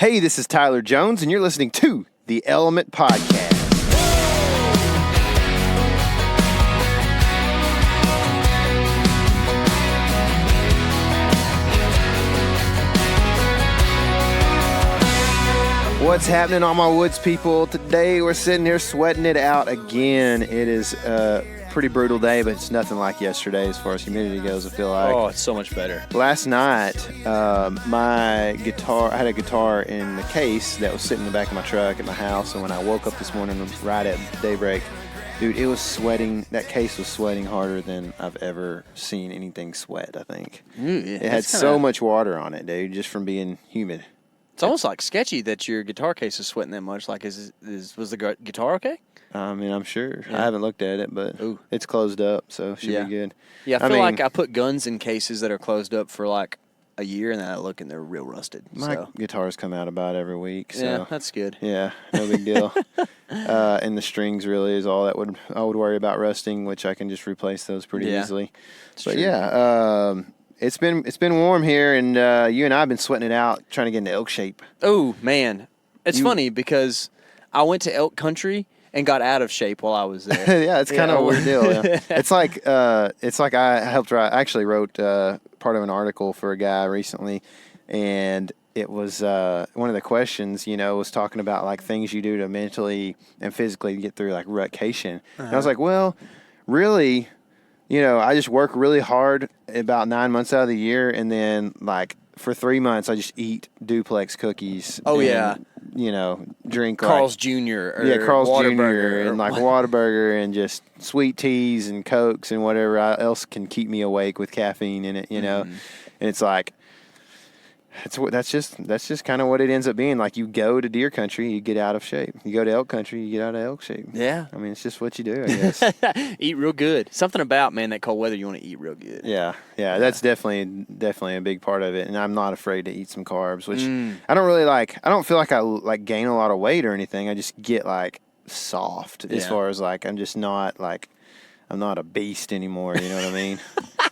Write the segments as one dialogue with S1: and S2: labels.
S1: Hey, this is Tyler Jones, and you're listening to the Element Podcast. What's happening, all my woods people? Today we're sitting here sweating it out again. It is a pretty brutal day, but it's nothing like yesterday as far as humidity goes, I feel like.
S2: Oh, it's so much better.
S1: Last night, my guitar, I had a guitar in the case that was sitting in the back of my truck at my house, and when I woke up this morning right at daybreak, dude, it was sweating. That case was sweating harder than I've ever seen anything sweat, I think. It had so much water on it, dude, just from being humid.
S2: It's almost like sketchy that your guitar case is sweating that much. Like, was the guitar okay?
S1: I mean, I'm sure.
S2: Yeah.
S1: I haven't looked at it, but it's closed up, so it should be good.
S2: Yeah, I feel like I put guns in cases that are closed up for like a year, and then I look and they're real rusted.
S1: My guitars come out about every week. So.
S2: Yeah, that's good.
S1: Yeah, no big deal. And the strings really is all that I would worry about rusting, which I can just replace those pretty easily. But true. It's been warm here, and you and I have been sweating it out trying to get into elk shape. Oh,
S2: man. It's funny because I went to elk country and got out of shape while I was there.
S1: Yeah, it's kind of a weird deal. Yeah. It's like I helped write. I actually wrote part of an article for a guy recently, and it was one of the questions, was talking about like things you do to mentally and physically get through like rutcation. And I was like, well, really, I just work really hard about 9 months out of the year, and then like for 3 months I just eat duplex cookies. Drink
S2: Carl's Jr.
S1: Carl's
S2: Whataburger
S1: Jr. and like Whataburger and just sweet teas and Cokes and whatever else can keep me awake with caffeine in it, And it's like that's just kind of what it ends up being. Like, you go to deer country, you get out of shape. You go to elk country, you get out of elk shape.
S2: Yeah.
S1: I mean, it's just what you do, I guess.
S2: Eat real good. Something about, man, that cold weather, you want to eat real good.
S1: Yeah, that's definitely a big part of it. And I'm not afraid to eat some carbs, which I don't really like. I don't feel like I like gain a lot of weight or anything. I just get like soft as far as like I'm just not like I'm not a beast anymore. You know what I mean?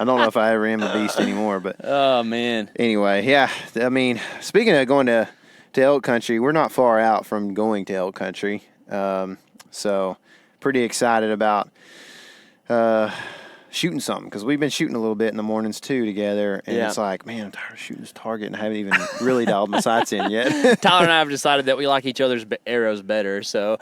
S1: I don't know if I ever am a beast anymore, but
S2: oh man.
S1: Anyway, yeah. I mean, speaking of going to elk country, we're not far out from going to elk country, so pretty excited about shooting something, because we've been shooting a little bit in the mornings too together, and it's like, man, I'm tired of shooting this target, and I haven't even really dialed my sights in yet.
S2: Tyler and I have decided that we like each other's arrows better, so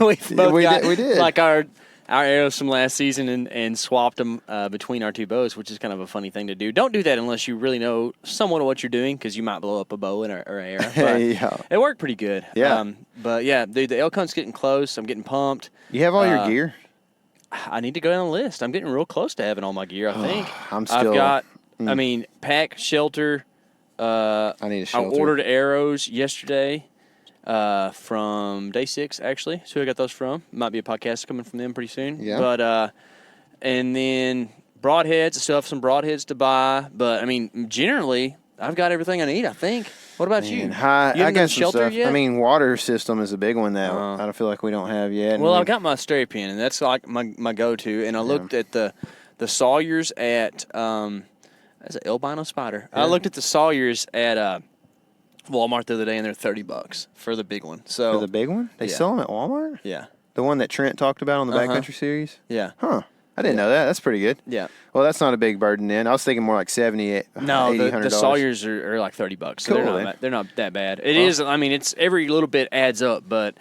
S2: we
S1: did
S2: like our arrows from last season and swapped them between our two bows, which is kind of a funny thing to do. Don't do that unless you really know somewhat of what you're doing, because you might blow up a bow or arrow. But it worked pretty good.
S1: Yeah.
S2: But yeah, dude, the elk hunt's getting close. I'm getting pumped.
S1: You have all your gear?
S2: I need to go down the list. I'm getting real close to having all my gear, I think.
S1: I've got,
S2: pack, shelter.
S1: I need a shelter.
S2: I ordered arrows yesterday. From Day 6, actually. So I got those from. Might be a podcast coming from them pretty soon.
S1: Yeah.
S2: But, and then broadheads. I still have some broadheads to buy. But, I mean, generally, I've got everything I need, I think. What about you?
S1: I got some
S2: shelter
S1: stuff.
S2: yet?
S1: I mean, water system is a big one that I don't feel like we don't have yet.
S2: Well, I've got my Sterapian, and that's like my go-to. And I looked at the Sawyers at, that's an albino spider. Yeah. I looked at the Sawyers at, Walmart the other day, and they're $30 for the big one. So
S1: for the big one, they sell them at Walmart.
S2: Yeah,
S1: the one that Trent talked about on the Backcountry series.
S2: Yeah,
S1: huh? I didn't know that. That's pretty good.
S2: Yeah.
S1: Well, that's not a big burden then. I was thinking more like $70,
S2: no,
S1: $80,
S2: the Sawyers are like $30. So
S1: cool,
S2: they're not that bad. It is. I mean, it's every little bit adds up, but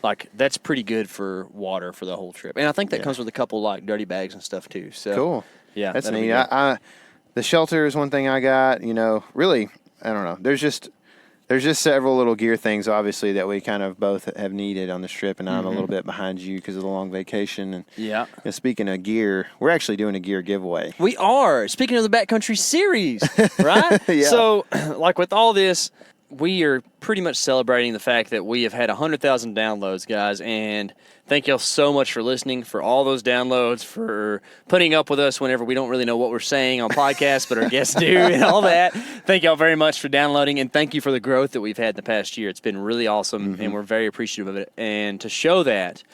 S2: like that's pretty good for water for the whole trip. And I think that comes with a couple like dirty bags and stuff too. So
S1: cool.
S2: Yeah,
S1: that's neat. The shelter is one thing I got. Really, I don't know. There's just several little gear things, obviously, that we kind of both have needed on this trip, and I'm a little bit behind you because of the long vacation. And speaking of gear, we're actually doing a gear giveaway.
S2: We are. Speaking of the Backcountry series, right?
S1: Yeah.
S2: So, like with all this, we are pretty much celebrating the fact that we have had 100,000 downloads, guys, and thank y'all so much for listening, for all those downloads, for putting up with us whenever we don't really know what we're saying on podcasts, but our guests do and all that. Thank y'all very much for downloading, and thank you for the growth that we've had in the past year. It's been really awesome, and we're very appreciative of it. And to show that,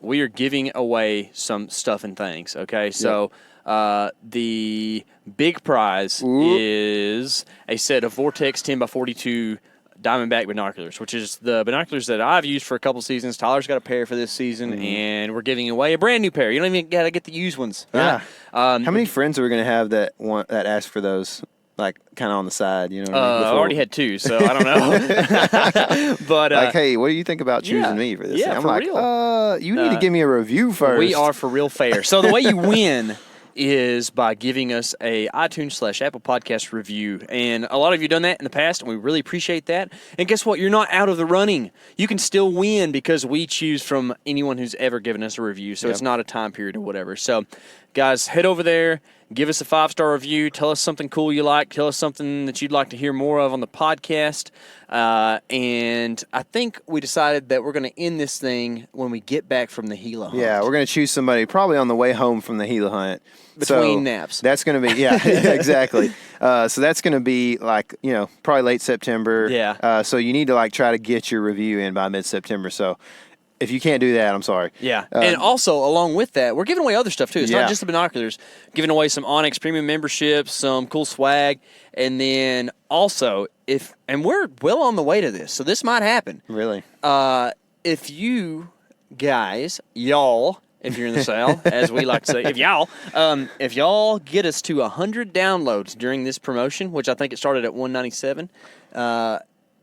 S2: we are giving away some stuff and things, okay? So the big prize is a set of Vortex 10x42 Diamondback Binoculars, which is the binoculars that I've used for a couple seasons. Tyler's got a pair for this season, and we're giving away a brand new pair. You don't even got to get the used ones. Right?
S1: Yeah. How many friends are we going to have that ask for those? Like kind of on the side, you know what I mean?
S2: I already had 2, so I don't know. But
S1: like, hey, what do you think about choosing me for this?
S2: Yeah,
S1: I'm
S2: for
S1: like,
S2: real.
S1: You need to give me a review first.
S2: We are for real fair. So the way you win is by giving us a iTunes/Apple Podcast review. And a lot of you have done that in the past, and we really appreciate that. And guess what? You're not out of the running. You can still win because we choose from anyone who's ever given us a review, so it's not a time period or whatever. So, guys, head over there. Give us a 5-star review. Tell us something cool you like. Tell us something that you'd like to hear more of on the podcast. And I think we decided that we're going to end this thing when we get back from the Gila hunt.
S1: Yeah, we're going to choose somebody probably on the way home from the Gila hunt.
S2: Between naps.
S1: That's going to be, yeah, exactly. So that's going to be like, probably late September.
S2: Yeah.
S1: So you need to like try to get your review in by mid-September. So if you can't do that, I'm sorry.
S2: Yeah. And also, along with that, we're giving away other stuff, too. It's not just the binoculars. Giving away some Onyx Premium memberships, some cool swag, and then also, and we're well on the way to this, so this might happen.
S1: Really?
S2: If you guys, y'all, if you're in the South, as we like to say, if y'all get us to 100 downloads during this promotion, which I think it started at 197,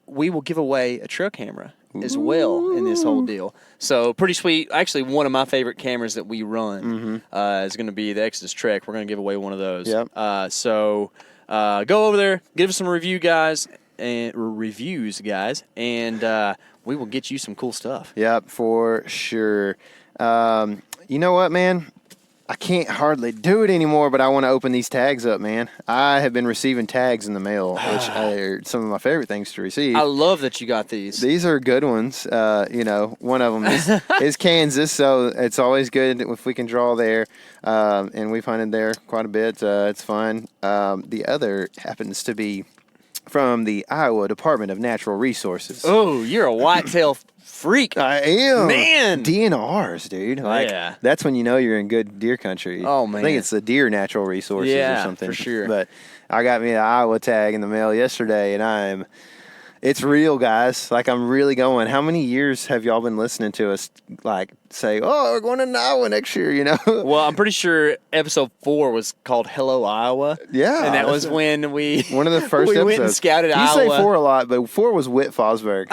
S2: we will give away a trail camera as well in this whole deal. So pretty sweet. Actually, one of my favorite cameras that we run is going to be the Exodus Trek. We're going to give away one of those.
S1: Yep.
S2: So go over there, give us some reviews, guys, and we will get you some cool stuff.
S1: Yep, for sure. You know what, man? I can't hardly do it anymore, but I want to open these tags up, man. I have been receiving tags in the mail, which are some of my favorite things to receive.
S2: I love that you got these.
S1: These are good ones. One of them is Kansas, so it's always good if we can draw there. And we've hunted there quite a bit. It's fun. The other happens to be from the Iowa Department of Natural Resources.
S2: Oh, you're a whitetail freak.
S1: I am.
S2: Man.
S1: DNRs, dude. That's when you know you're in good deer country.
S2: Oh, man.
S1: I think it's the Deer Natural Resources or something.
S2: For sure.
S1: But I got me an Iowa tag in the mail yesterday, and it's real, guys. Like, I'm really going. How many years have y'all been listening to us, like, say, oh, we're going to Iowa next year,
S2: Well, I'm pretty sure episode 4 was called Hello, Iowa.
S1: Yeah.
S2: And that was when
S1: one of the first episodes.
S2: went and scouted Iowa.
S1: You say 4 a lot, but 4 was Whit Fosberg.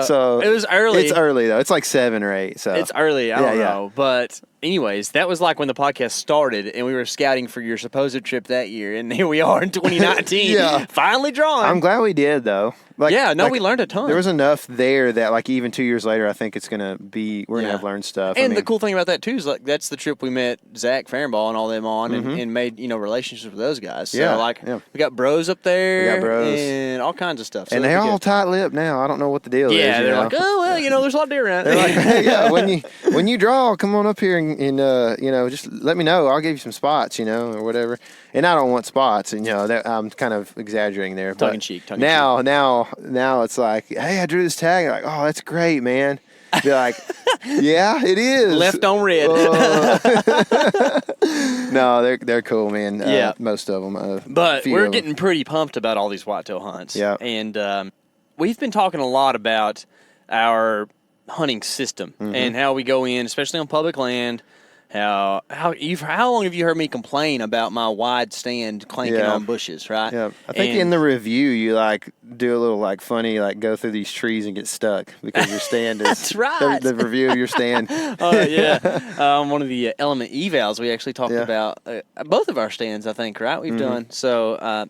S1: So
S2: it was early.
S1: It's early, though. It's like 7 or 8. So
S2: it's early. I don't know. But anyways, that was like when the podcast started, and we were scouting for your supposed trip that year, and here we are in 2019, finally drawing.
S1: I'm glad we did, though.
S2: We learned a ton.
S1: There was enough there that, like, even 2 years later, I think it's going to be, we're going to have learned stuff.
S2: And the cool thing about that, too, is, like, that's the trip we met Zach Farrenball and all them on and made, relationships with those guys. So, we got bros up there.
S1: We got bros.
S2: And all kinds of stuff. So
S1: and they're all tight-lipped now. I don't know what the deal is.
S2: Yeah, they're like, oh, well, there's a lot of deer around.
S1: They're like, hey, when you draw, come on up here and just let me know. I'll give you some spots, or whatever. And I don't want spots, and I'm kind of exaggerating there.
S2: Tongue in cheek.
S1: Now it's like, hey, I drew this tag. Like, oh, that's great, man. Be like, yeah, it is.
S2: Left on red.
S1: No, they're cool, man. Most of them.
S2: But we're getting pretty pumped about all these whitetail hunts.
S1: Yeah.
S2: And we've been talking a lot about our hunting system and how we go in, especially on public land. How long have you heard me complain about my wide stand clanking on bushes, right?
S1: Yeah, I think in the review you do a little funny go through these trees and get stuck because your stand is
S2: that's right.
S1: The review of your stand.
S2: One of the element evals we actually talked about both of our stands, I think, right? We've done so.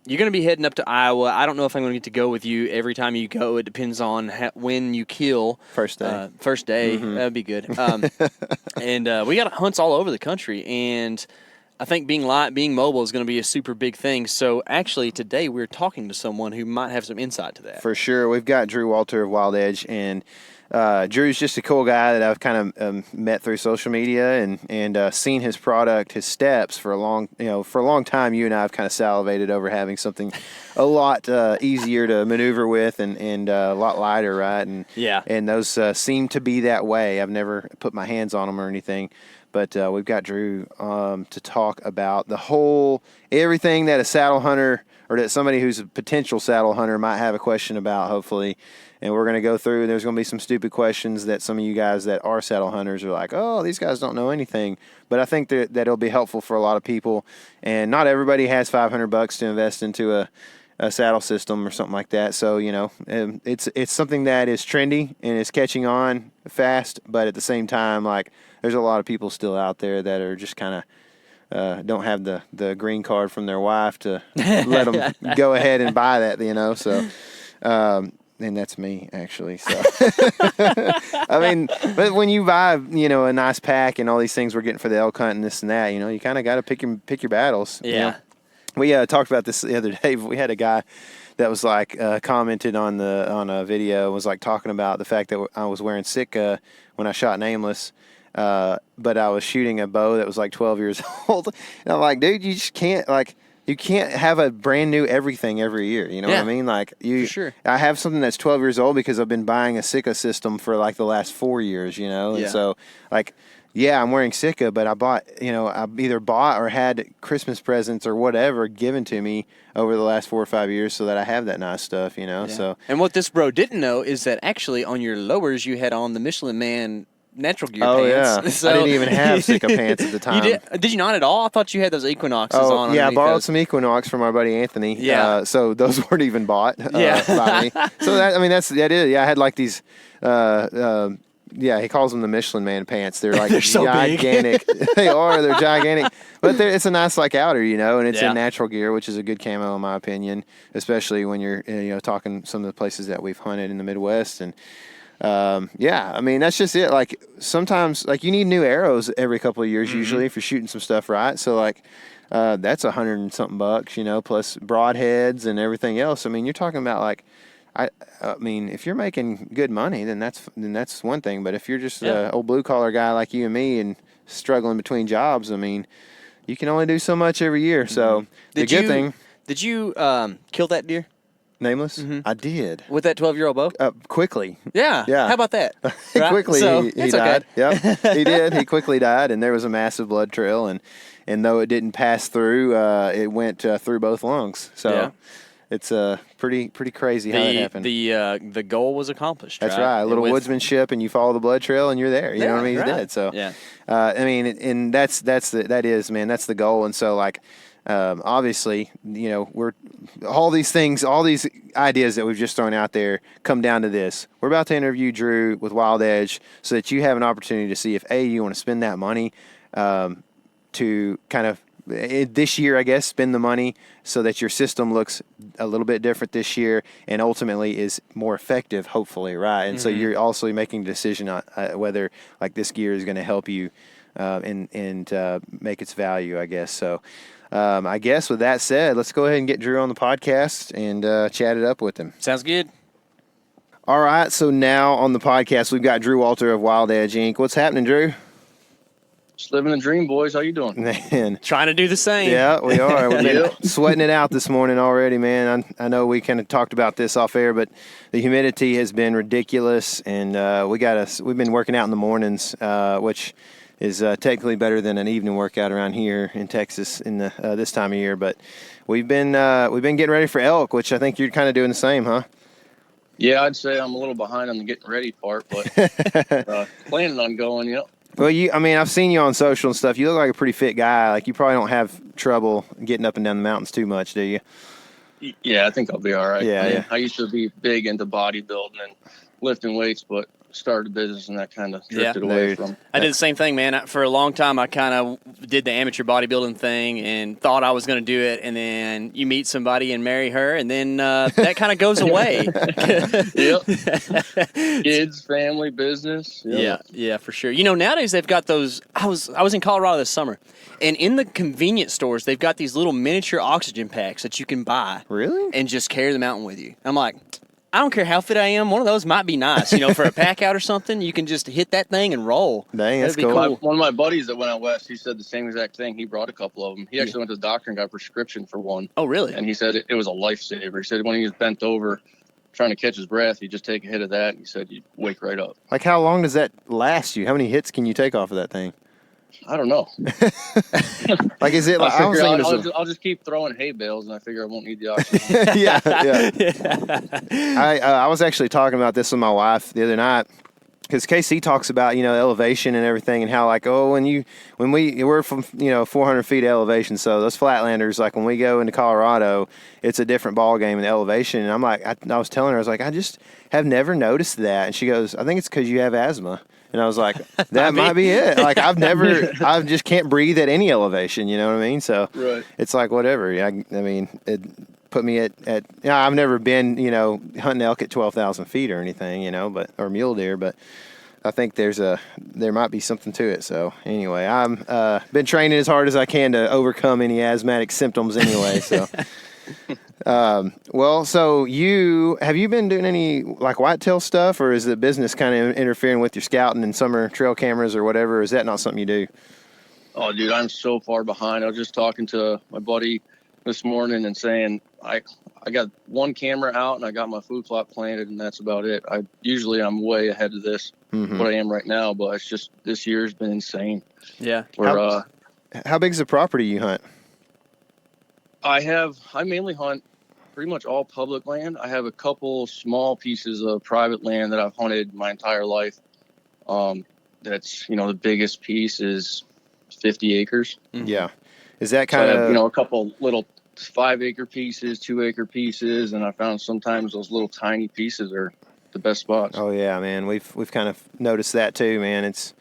S2: You're going to be heading up to Iowa. I don't know if I'm going to get to go with you every time you go. It depends on when you kill.
S1: First day.
S2: That'd be good. And we got hunts all over the country, and I think being mobile is going to be a super big thing. So actually today we're talking to someone who might have some insight to that.
S1: For sure. We've got Drew Walter of Wild Edge, and Drew's just a cool guy that I've kind of met through social media and seen his product, his steps for a long time. You and I have kind of salivated over having something a lot easier to maneuver with and a lot lighter, right? And those seem to be that way. I've never put my hands on them or anything, but we've got Drew to talk about everything that a saddle hunter or that somebody who's a potential saddle hunter might have a question about, hopefully. And we're going to go through, there's going to be some stupid questions that some of you guys that are saddle hunters are like, oh, these guys don't know anything. But I think that it'll be helpful for a lot of people. And not everybody has $500 to invest into a saddle system or something like that. So, it's something that is trendy and is catching on fast. But at the same time, like, there's a lot of people still out there that are just kind of don't have the green card from their wife to let them go ahead and buy that, so... and that's me, actually. So, I mean, but when you buy, a nice pack and all these things we're getting for the elk hunt and this and that, you kind of got to pick your battles.
S2: Yeah.
S1: We talked about this the other day. We had a guy that was like commented on a video, was like talking about the fact that I was wearing Sitka when I shot Nameless, but I was shooting a bow that was like 12 years old. And I'm like, dude, you just can't You can't have a brand new everything every year. You know what I mean? Like
S2: for sure.
S1: I have something that's 12 years old because I've been buying a Sitka system for like the last 4 years, And so like, yeah, I'm wearing Sitka, but I bought, I either bought or had Christmas presents or whatever given to me over the last 4 or 5 years so that I have that nice stuff, So.
S2: And what this bro didn't know is that actually on your lowers you had on the Michelin Man natural gear
S1: pants.
S2: Yeah. So,
S1: I didn't even have Sitka pants at the time.
S2: Did you not at all? I thought you had those Equinoxes on.
S1: Yeah, I borrowed some Equinox from our buddy Anthony.
S2: Yeah.
S1: So those weren't even bought by me. So that is. Yeah, I had like these. He calls them the Michelin Man pants. They're like
S2: they're so
S1: gigantic. They are. They're gigantic. But it's a nice like outer, and it's in natural gear, which is a good camo in my opinion, especially when you're talking some of the places that we've hunted in the Midwest and. That's just it. Like sometimes like you need new arrows every couple of years, usually if you're shooting some stuff right. So like, that's $100 and something bucks, plus broadheads and everything else. I mean, you're talking about like, if you're making good money, then that's one thing. But if you're just an old blue collar guy like you and me and struggling between jobs, you can only do so much every year. So did
S2: you kill that deer?
S1: Nameless? I did.
S2: With that 12-year-old bow?
S1: Quickly.
S2: Yeah. How about that? Right?
S1: Quickly, he died.
S2: Okay.
S1: Yep, he did. He quickly died, and there was a massive blood trail, and though it didn't pass through, it went through both lungs. So it's pretty crazy how that happened.
S2: The goal was accomplished.
S1: That's right. A little woodsmanship, and you follow the blood trail, and you're there. You know what I mean? He's dead. So and that's the goal, and so like. Obviously, we're all these ideas that we've just thrown out there come down to this. We're about to interview Drew with Wild Edge so that you have an opportunity to see if you want to spend that money to kind of this year, I guess, spend the money so that your system looks a little bit different this year and ultimately is more effective, hopefully, right? And so you're also making a decision on whether like this gear is going to help you and make its value, I guess. So. I guess with that said, let's go ahead and get Drew on the podcast and chat it up with him.
S2: Sounds good.
S1: All right, so now on the podcast, we've got Drew Walter of Wild Edge, Inc. What's happening, Drew?
S3: Just living the dream, boys. How you doing?
S1: Man.
S2: Trying to do the same.
S1: Yeah, we are. We've been sweating it out this morning already, man. I know we kind of talked about this off air, but the humidity has been ridiculous, and we've been working out in the mornings, which is technically better than an evening workout around here in Texas in the this time of year. But we've been getting ready for elk, which I think you're kind of doing the same, huh?
S3: Yeah, I'd say I'm a little behind on the getting ready part, but planning on going.
S1: Well, I've seen you on social and stuff. You look like a pretty fit guy. Like you probably don't have trouble getting up and down the mountains too much, do you?
S3: Yeah, I think I'll be all right.
S1: Yeah.
S3: I used to be big into bodybuilding and lifting weights, but started a business and that kind of drifted away from.
S2: I did the same thing, man. For a long time, I kind of did the amateur bodybuilding thing and thought I was going to do it. And then you meet somebody and marry her, and then that kind of goes away.
S3: Yep. Kids, family, business. Yep.
S2: Yeah, for sure. Nowadays they've got those. I was in Colorado this summer, and in the convenience stores they've got these little miniature oxygen packs that you can buy.
S1: Really?
S2: And just carry the mountain with you. I'm like, I don't care how fit I am. One of those might be nice, for a pack out or something. You can just hit that thing and roll.
S1: Dang, that's cool.
S3: One of my buddies that went out west, he said the same exact thing. He brought a couple of them. He actually went to the doctor and got a prescription for one.
S2: Oh, really?
S3: And he said it was a lifesaver. He said when he was bent over trying to catch his breath, he'd just take a hit of that, and he said you'd wake right up.
S1: Like how long does that last you? How many hits can you take off of that thing?
S3: I don't know.
S1: Like, is it like I was thinking
S3: I'll just keep throwing hay bales, and I figure I won't need the oxygen.
S1: yeah. I was actually talking about this with my wife the other night. Because KC talks about, elevation and everything, and how, like, we're from, 400 feet elevation, so those flatlanders, like, when we go into Colorado, it's a different ball game in elevation. And I'm like, I was telling her, I was like, I just have never noticed that. And she goes, I think it's because you have asthma. And I was like, that might be it. Like, I just can't breathe at any elevation, you know what I mean? So It's like, whatever. I mean, it put me at I've never been, hunting elk at 12,000 feet or anything, or mule deer, but I think there might be something to it. So anyway, I'm been training as hard as I can to overcome any asthmatic symptoms anyway. So, so have you been doing any like whitetail stuff, or is the business kind of interfering with your scouting and summer trail cameras or whatever? Or is that not something you do?
S3: Oh, dude, I'm so far behind. I was just talking to my buddy this morning and saying I got one camera out and I got my food plot planted, and that's about it. I'm way ahead of this, what I am right now, but it's just this year's been insane.
S2: Yeah.
S1: How big is the property you hunt?
S3: I mainly hunt pretty much all public land. I have a couple small pieces of private land that I've hunted my entire life. That's, the biggest piece is 50 acres.
S1: Yeah. Is that kind of,
S3: a couple little 5-acre pieces, 2-acre pieces, and I found sometimes those little tiny pieces are the best spots.
S1: Oh yeah, man. We've kind of noticed that too, man. It's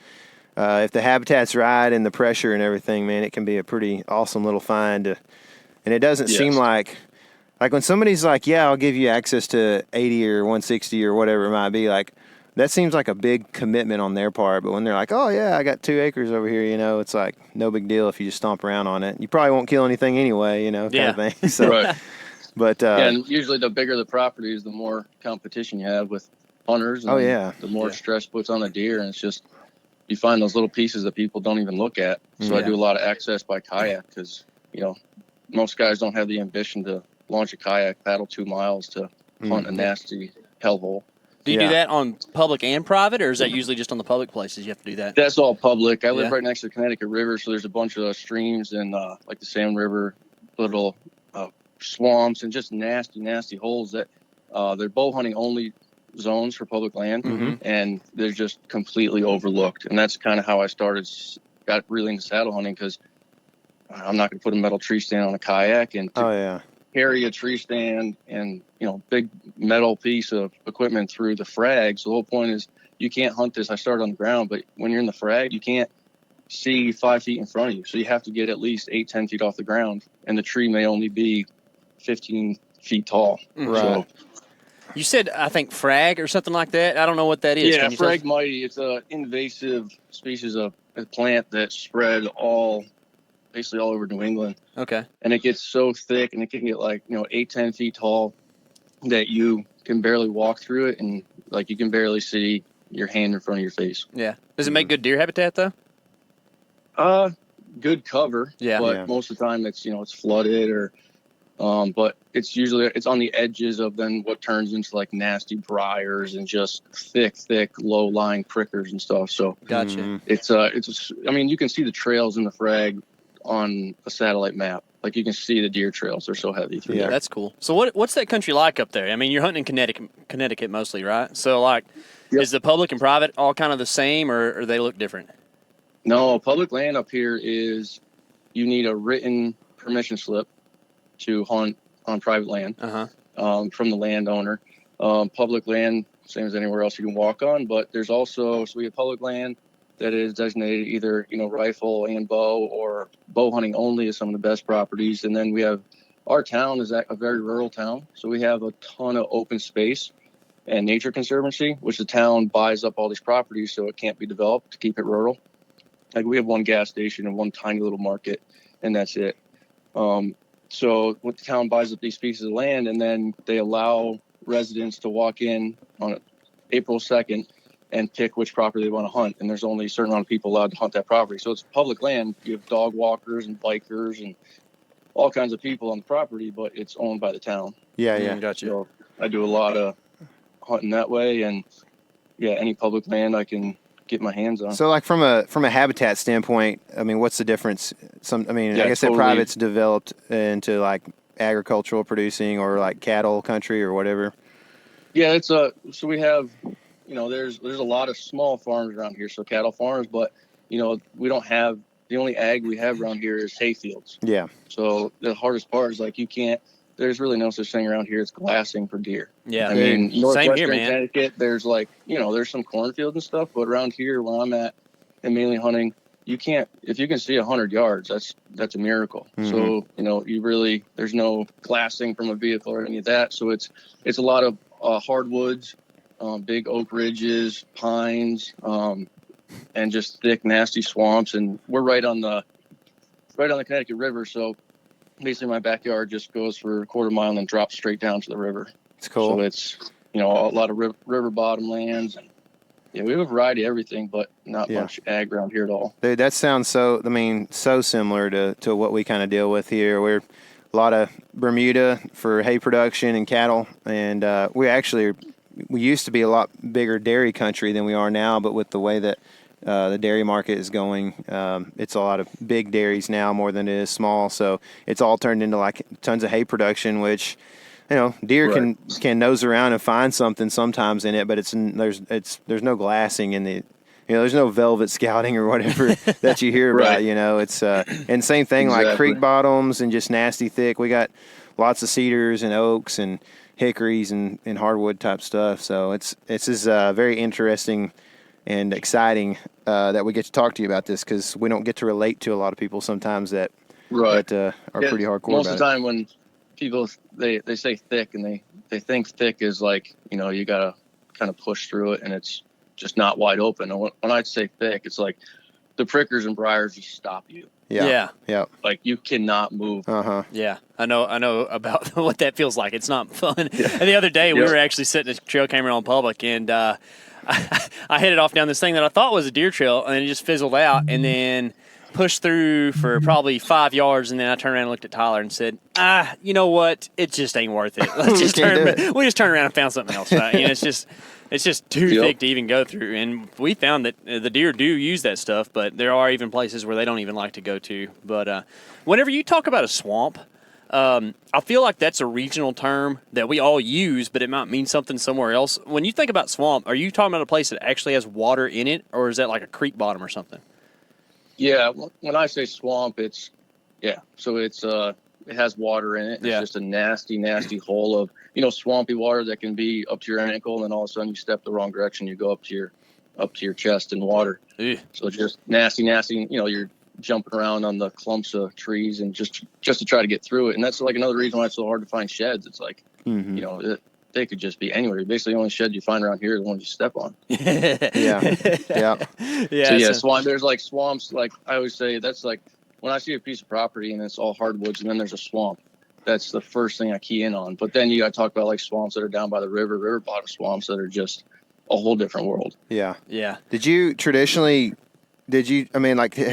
S1: if the habitat's right and the pressure and everything, man, it can be a pretty awesome little find. And it doesn't seem like when somebody's like, yeah, I'll give you access to 80 or 160 or whatever it might be, like that seems like a big commitment on their part. But when they're like, oh yeah, I got 2 acres over here, it's like no big deal if you just stomp around on it. You probably won't kill anything anyway, kind of thing. So,
S3: right.
S1: But
S3: and usually the bigger the property is, the more competition you have with hunters. And the more stress puts on the deer, and it's just you find those little pieces that people don't even look at. So I do a lot of access by kayak because most guys don't have the ambition to launch a kayak, paddle 2 miles to hunt a nasty hellhole.
S2: Do you do that on public and private, or is that usually just on the public places you have to do that?
S3: That's all public. I live right next to the Connecticut River, so there's a bunch of streams and like the Salmon River, little swamps and just nasty holes that they're bow hunting only zones for public land, and they're just completely overlooked. And that's kind of how I got really into saddle hunting, because I'm not going to put a metal tree stand on a kayak and carry a tree stand and big metal piece of equipment through the frag. So the whole point is you can't hunt this. I started on the ground, but when you're in the frag, you can't see 5 feet in front of you. So you have to get at least 8-10 feet off the ground, and the tree may only be 15 feet tall.
S1: Right.
S3: So,
S1: You
S2: said, I think, frag or something like that. I don't know what that is.
S3: Yeah, Phragmites. It's an invasive species of a plant that spread basically all over New England.
S2: Okay.
S3: And it gets so thick, and it can get 8-10 feet tall that you can barely walk through it, and you can barely see your hand in front of your face.
S2: Yeah. Does it make good deer habitat though?
S3: Good cover. Yeah. But most of the time it's flooded or but it's usually on the edges of then what turns into nasty briars and just thick low lying prickers and stuff. So
S2: gotcha.
S3: It's you can see the trails in the frag on a satellite map. You can see the deer trails. They're so heavy through there.
S2: That's cool. So what's that country like up there? I mean, you're hunting in Connecticut mostly, right? So is the public and private all kind of the same, or they look different?
S3: No, public land up here is you need a written permission slip to hunt on private land from the landowner. Public land, same as anywhere else you can walk on, but there's also, so we have public land that is designated either, rifle and bow, or bow hunting only is some of the best properties. And then we have, our town is a very rural town. So we have a ton of open space and nature conservancy, which the town buys up all these properties so it can't be developed to keep it rural. We have one gas station and one tiny little market, and that's it. So what the town buys up these pieces of land, and then they allow residents to walk in on April 2nd and pick which property they want to hunt. And there's only a certain amount of people allowed to hunt that property. So it's public land. You have dog walkers and bikers and all kinds of people on the property, but it's owned by the town.
S1: Yeah.
S2: Gotcha.
S3: So I do a lot of hunting that way. And any public land I can get my hands on.
S1: So, like from a habitat standpoint, I mean, what's the difference? I guess that private's developed into like agricultural producing or like cattle country or whatever.
S3: Yeah, so we have, there's a lot of small farms around here, so cattle farms, but we don't have, the only ag we have around here is hay fields.
S1: Yeah.
S3: So the hardest part is like there's really no such thing around here as glassing for deer.
S2: Yeah.
S3: I mean,
S2: Same here,
S3: Northwestern
S2: man.
S3: Connecticut, there's there's some cornfields and stuff, but around here where I'm at and mainly hunting, if you can see 100 yards, that's a miracle.
S1: Mm-hmm.
S3: So, there's no glassing from a vehicle or any of that. So it's a lot of hardwoods, big oak ridges, pines, and just thick, nasty swamps. And we're right on the Connecticut River. So basically my backyard just goes for a quarter mile and then drops straight down to the river.
S1: It's cool.
S3: So it's, a lot of river bottom lands. And yeah, we have a variety of everything, but not much ag around here at all.
S1: Dude, that sounds so similar to what we kind of deal with here. We're a lot of Bermuda for hay production and cattle. And we used to be a lot bigger dairy country than we are now, but with the way that the dairy market is going, it's a lot of big dairies now more than it is small. So it's all turned into like tons of hay production, which, deer can nose around and find something sometimes in it, but there's no glassing in the, there's no velvet scouting or whatever that you hear about, it's, and same thing, like creek bottoms and just nasty thick. We got lots of cedars and oaks and hickories and hardwood type stuff. So this is very interesting and exciting that we get to talk to you about this, because we don't get to relate to a lot of people sometimes that are pretty hardcore
S3: most
S1: about
S3: of the time when people they say thick and they think thick is like, you gotta kind of push through it and it's just not wide open. And when I say thick, it's like the prickers and briars just stop you.
S2: Yeah.
S3: Like you cannot move.
S2: Yeah, I know about what that feels like. It's not fun. Yeah. And the other day we were actually sitting at a trail camera on public, and I headed off down this thing that I thought was a deer trail, and it just fizzled out, and then pushed through for probably 5 yards, and then I turned around and looked at Tyler and said, you know what? It just ain't worth it. Let's just we just turned around and found something else. Right? It's just too thick to even go through. And we found that the deer do use that stuff, but there are even places where they don't even like to go to. But whenever you talk about a swamp, I feel like that's a regional term that we all use, but it might mean something somewhere else. When you think about swamp, are you talking about a place that actually has water in it, or is that like a creek bottom or something?
S3: Yeah, when I say swamp, so it's it has water in it. It's just a nasty, nasty hole of, swampy water that can be up to your ankle, and then all of a sudden you step the wrong direction, you go up to your chest in water.
S2: Ew.
S3: So it's just nasty, nasty. You're jumping around on the clumps of trees and just to try to get through it. And that's like another reason why it's so hard to find sheds. It's like, they could just be anywhere. Basically, the only shed you find around here is the ones you step on.
S2: Yeah.
S3: Swamp. There's like swamps. Like I always say, that's like when I see a piece of property and it's all hardwoods, and then there's a swamp. That's the first thing I key in on. But then you got to talk about like swamps that are down by the river bottom swamps that are just a whole different world.
S1: Yeah.
S2: Did
S1: you traditionally? Have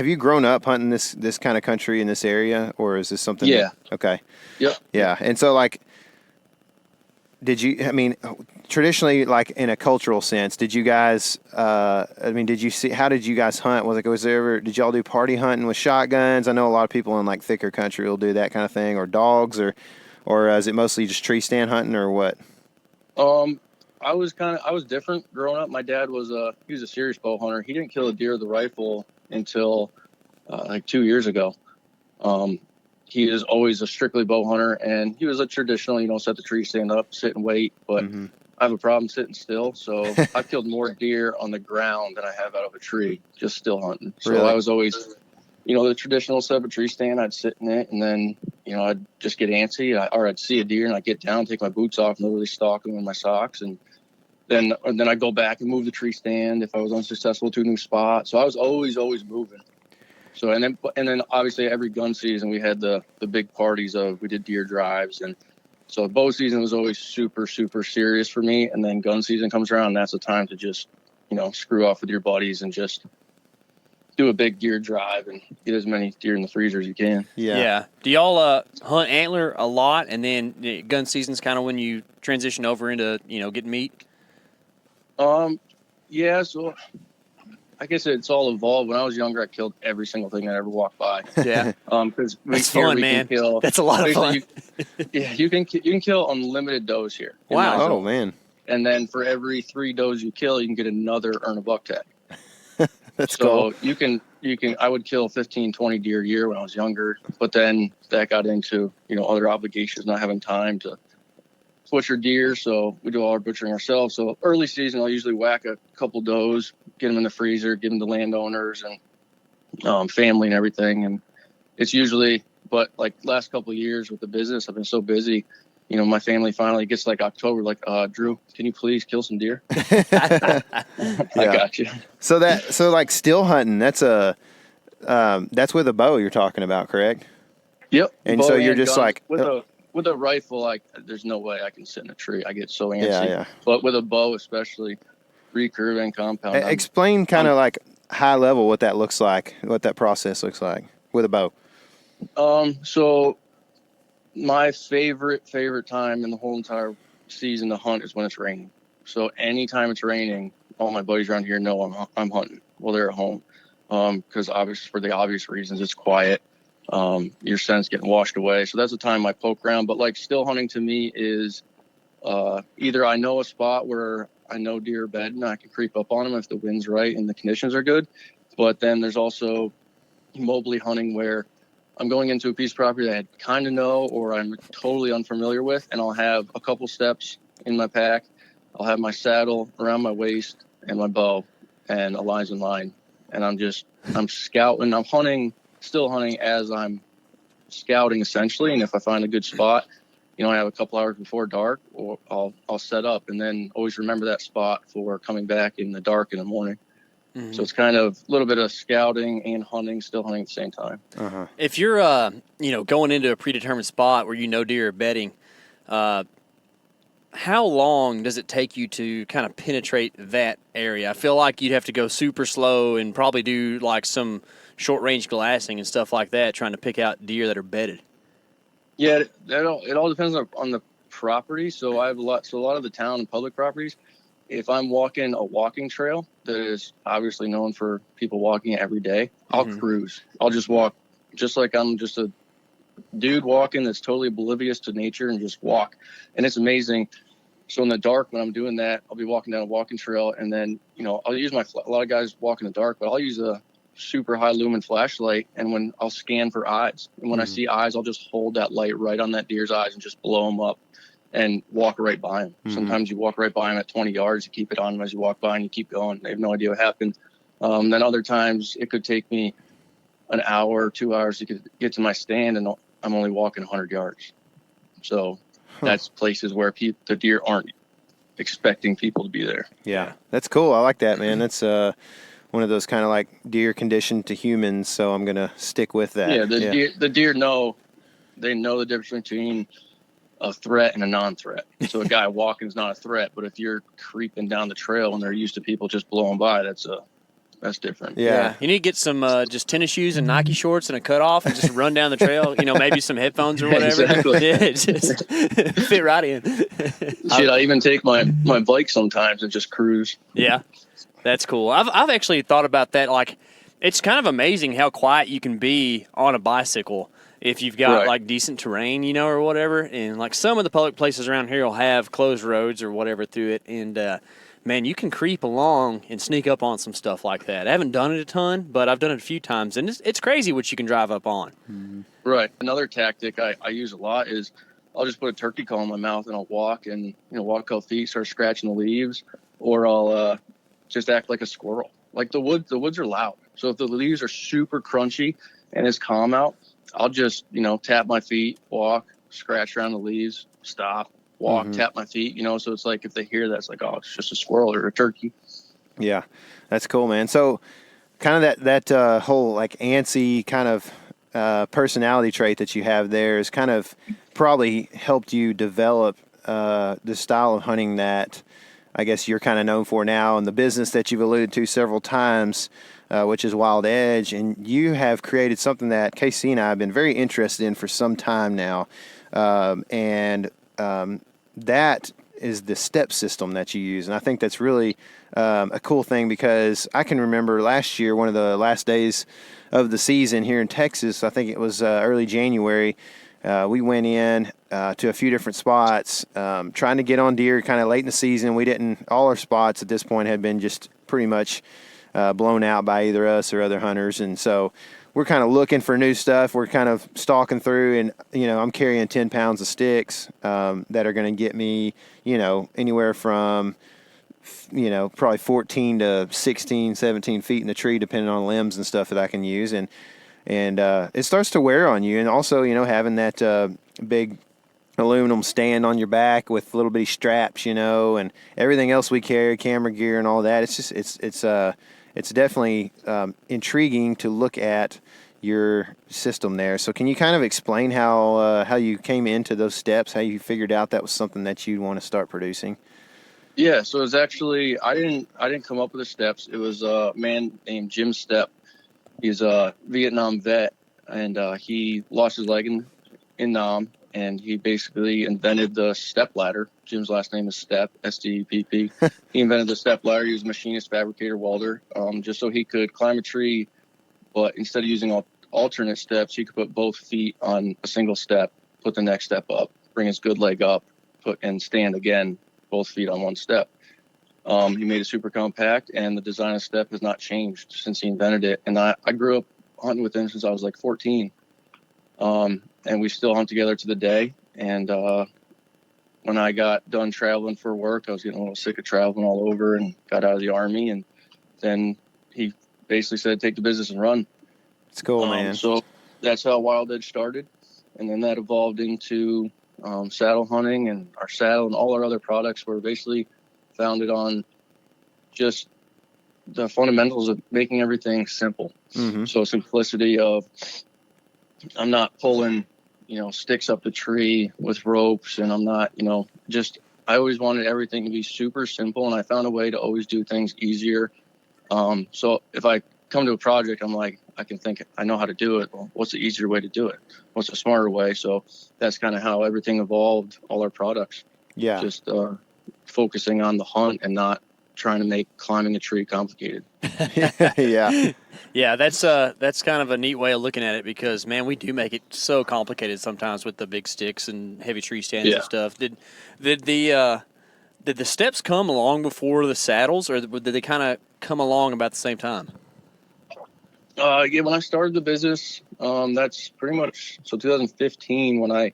S1: you grown up hunting this kind of country in this area, or is this something?
S3: Yeah.
S1: Okay.
S3: Yep.
S1: Yeah, and so like. Traditionally, like in a cultural sense, did you guys, how did you guys hunt? Did y'all do party hunting with shotguns? I know a lot of people in like thicker country will do that kind of thing, or dogs, or is it mostly just tree stand hunting, or what?
S3: I was different growing up. My dad was he was a serious bow hunter. He didn't kill a deer with a rifle until like 2 years ago. He is always a strictly bow hunter, and he was a traditional, set the tree stand up, sit and wait. But I have a problem sitting still, so I've killed more deer on the ground than I have out of a tree, just still hunting. So
S1: really?
S3: I was always, the traditional set up a tree stand. I'd sit in it, and then, I'd just get antsy, or I'd see a deer, and I'd get down, take my boots off, and literally stalk them in my socks, and then I'd go back and move the tree stand if I was unsuccessful to a new spot. So I was always moving. So and then obviously every gun season we had the big parties we did deer drives, and so bow season was always super, super serious for me. And then gun season comes around, and that's the time to just screw off with your buddies and just do a big deer drive and get as many deer in the freezer as you can.
S2: Yeah. Do y'all hunt antler a lot, and then gun season's kind of when you transition over into getting meat?
S3: Yeah. So I guess it's all evolved. When I was younger, I killed every single thing that ever walked by.
S2: Yeah.
S3: Because
S2: That's fun, man. That's a lot of fun.
S3: You can kill unlimited does here.
S2: Wow.
S1: Oh, man.
S3: And then for every 3 does you kill, you can get another earn a buck tag.
S1: That's cool.
S3: So you can, I would kill 15, 20 deer a year when I was younger, but then that got into, other obligations, not having time to butcher deer. So we do all our butchering ourselves. So early season, I'll usually whack a couple does, get them in the freezer, give them to landowners and family and everything. And it's usually, but like last couple of years with the business, I've been so busy. My family finally gets like October, like, Drew, can you please kill some deer? I got you.
S1: So like still hunting, that's with a bow you're talking about, correct?
S3: Yep.
S1: And so you're just
S3: guns.
S1: like
S3: with a rifle, there's no way I can sit in a tree. I get so antsy.
S1: Yeah.
S3: But with a bow, especially recurve and compound.
S1: Explain kind of like high level what that looks like, what that process looks like with a bow.
S3: So my favorite time in the whole entire season to hunt is when it's raining. So anytime it's raining, all my buddies around here know I'm hunting while they're at home. Because obviously for the obvious reasons, it's quiet. Your scent's getting washed away. So that's the time I poke around. But like still hunting to me is either I know a spot where I know deer are bedding and I can creep up on them if the wind's right and the conditions are good. But then there's also mobily hunting where I'm going into a piece of property that I kind of know or I'm totally unfamiliar with, and I'll have a couple steps in my pack. I'll have my saddle around my waist and my bow and a lines in line. And I'm scouting. I'm still hunting as I'm scouting essentially. And if I find a good spot, I have a couple hours before dark, or I'll set up and then always remember that spot for coming back in the dark in the morning. Mm-hmm. So it's kind of a little bit of scouting and hunting, still hunting at the same time.
S1: Uh-huh.
S2: If you're, going into a predetermined spot where deer are bedding, how long does it take you to kind of penetrate that area? I feel like you'd have to go super slow and probably do like some short-range glassing and stuff like that, trying to pick out deer that are bedded.
S3: Yeah, it all depends on the property. So I have a lot of the town and public properties. If I'm walking a walking trail that is obviously known for people walking every day, I'll cruise. I'll just walk just like I'm just a dude walking that's totally oblivious to nature and just walk. And it's amazing. So in the dark, when I'm doing that, I'll be walking down a walking trail and then, I'll use a lot of guys walk in the dark, but I'll use a super high lumen flashlight. And when I'll scan for eyes, and when I see eyes, I'll just hold that light right on that deer's eyes and just blow them up and walk right by them. Mm-hmm. Sometimes you walk right by them at 20 yards, you keep it on them as you walk by and you keep going. They have no idea what happened. Then other times it could take me an hour or 2 hours to get to my stand and I'm only walking 100 yards. So that's places where the deer aren't expecting people to be there.
S1: Yeah, that's cool. I like that, man. That's one of those kind of like deer conditioned to humans, so I'm going to stick with that.
S3: Yeah, the deer know the difference between a threat and a non-threat. So a guy walking is not a threat, but if you're creeping down the trail and they're used to people just blowing by, that's different.
S1: Yeah.
S2: You need to get some just tennis shoes and Nike shorts and a cutoff and just run down the trail. Maybe some headphones or whatever.
S3: Exactly.
S2: Yeah, just fit right in.
S3: Shit, I even take my bike sometimes and just cruise.
S2: Yeah, that's cool. I've actually thought about that. Like, it's kind of amazing how quiet you can be on a bicycle if you've got like decent terrain, or whatever. And like some of the public places around here will have closed roads or whatever through it. And man, you can creep along and sneak up on some stuff like that. I haven't done it a ton, but I've done it a few times, and it's crazy what you can drive up on.
S1: Mm-hmm.
S3: Right. Another tactic I use a lot is I'll just put a turkey call in my mouth and I'll walk and walk a couple feet, start scratching the leaves, or I'll just act like a squirrel. Like the woods are loud, so if the leaves are super crunchy and it's calm out, I'll just tap my feet, walk, scratch around the leaves, stop. Walk, tap my feet, so it's like if they hear that, it's like, oh, it's just a squirrel or a turkey.
S1: Yeah, that's cool, man. So kind of that whole like antsy kind of personality trait that you have there is kind of probably helped you develop the style of hunting that I guess you're kind of known for now, and the business that you've alluded to several times, which is Wild Edge. And you have created something that Casey and I have been very interested in for some time now. That is the step system that you use. And I think that's really a cool thing, because I can remember last year, one of the last days of the season here in Texas, I think it was early January, we went in to a few different spots, trying to get on deer kind of late in the season. All our spots at this point had been just pretty much blown out by either us or other hunters. And so we're kind of looking for new stuff. We're kind of stalking through, and, I'm carrying 10 pounds of sticks that are going to get me, anywhere from, probably 14 to 16, 17 feet in the tree, depending on limbs and stuff that I can use. And it starts to wear on you. And also, having that big aluminum stand on your back with little bitty straps, and everything else we carry, camera gear and all that. It's just, it's definitely intriguing to look at your system there. So can you kind of explain how you came into those steps, how you figured out that was something that you'd want to start producing?
S3: Yeah, so it's actually, I didn't come up with the steps. It was a man named Jim Stepp. He's a Vietnam vet, and he lost his leg in Nam, and he basically invented the step ladder. Jim's last name is Stepp, S-T-E-P-P. He invented the step ladder. He was a machinist, fabricator, welder, just so he could climb a tree, but instead of using alternate steps, he could put both feet on a single step, put the next step up, bring his good leg up, and stand again, both feet on one step. He made it super compact, and the design of the step has not changed since he invented it. And I grew up hunting with him since I was like 14. And we still hunt together to the day. And when I got done traveling for work, I was getting a little sick of traveling all over and got out of the Army. And then he basically said, take the business and run.
S1: It's cool, man.
S3: So that's how Wild Edge started. And then that evolved into saddle hunting, and our saddle and all our other products were basically founded on just the fundamentals of making everything simple.
S1: Mm-hmm.
S3: So simplicity of, I'm not pulling, sticks up the tree with ropes, and I'm not, I always wanted everything to be super simple, and I found a way to always do things easier. So if I come to a project, I'm like, I can think, I know how to do it. Well, what's the easier way to do it? What's a smarter way? So that's kind of how everything evolved, all our products.
S1: Yeah.
S3: Just focusing on the hunt and not trying to make climbing a tree complicated.
S1: Yeah.
S2: Yeah, that's kind of a neat way of looking at it, because, man, we do make it so complicated sometimes with the big sticks and heavy tree stands and stuff. Did the steps come along before the saddles, or did they kind of come along about the same time?
S3: Yeah, when I started the business, that's pretty much, 2015 when I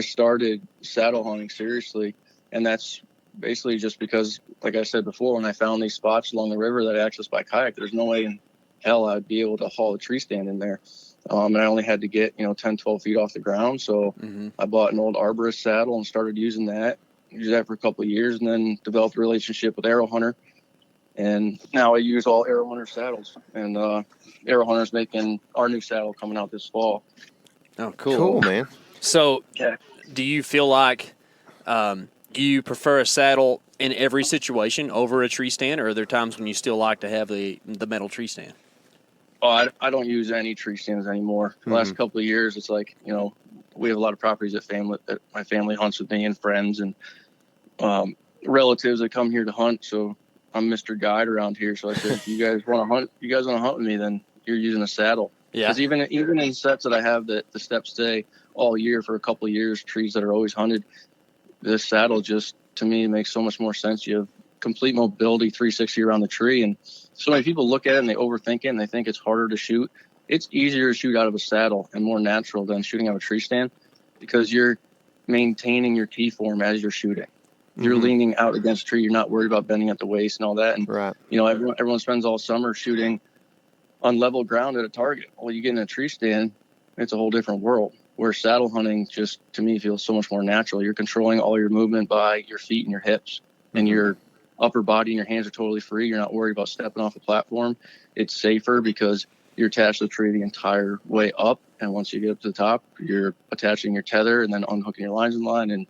S3: started saddle hunting seriously. And that's basically just because, like I said before, when I found these spots along the river that I accessed by kayak, there's no way in hell I'd be able to haul a tree stand in there. And I only had to get, 10, 12 feet off the ground. So I bought an old arborist saddle and started using that. Used that for a couple of years, and then developed a relationship with Arrow Hunter. And now I use all Arrow Hunter saddles. And Arrow Hunter's making our new saddle coming out this fall.
S2: Oh, cool.
S1: Cool, man.
S2: So do you feel like you prefer a saddle in every situation over a tree stand, or are there times when you still like to have the metal tree stand?
S3: Oh, I don't use any tree stands anymore. The last couple of years, it's like, we have a lot of properties that my family hunts with me, and friends and relatives that come here to hunt. So I'm Mr. Guide around here. So I said, if you guys want to hunt with me, then you're using a saddle. Yeah. Because even in sets that I have that the steps stay all year for a couple of years, trees that are always hunted, this saddle just, to me, makes so much more sense. You have complete mobility 360 around the tree. And so many people look at it and they overthink it and they think it's harder to shoot. It's easier to shoot out of a saddle and more natural than shooting out of a tree stand, because you're maintaining your T-form as you're shooting. You're leaning out against a tree. You're not worried about bending at the waist and all that. And, everyone spends all summer shooting on level ground at a target. Well, you get in a tree stand, it's a whole different world. Where saddle hunting just, to me, feels so much more natural. You're controlling all your movement by your feet and your hips, and your upper body and your hands are totally free. You're not worried about stepping off a platform. It's safer because you're attached to the tree the entire way up. And once you get up to the top, you're attaching your tether and then unhooking your lines in line. And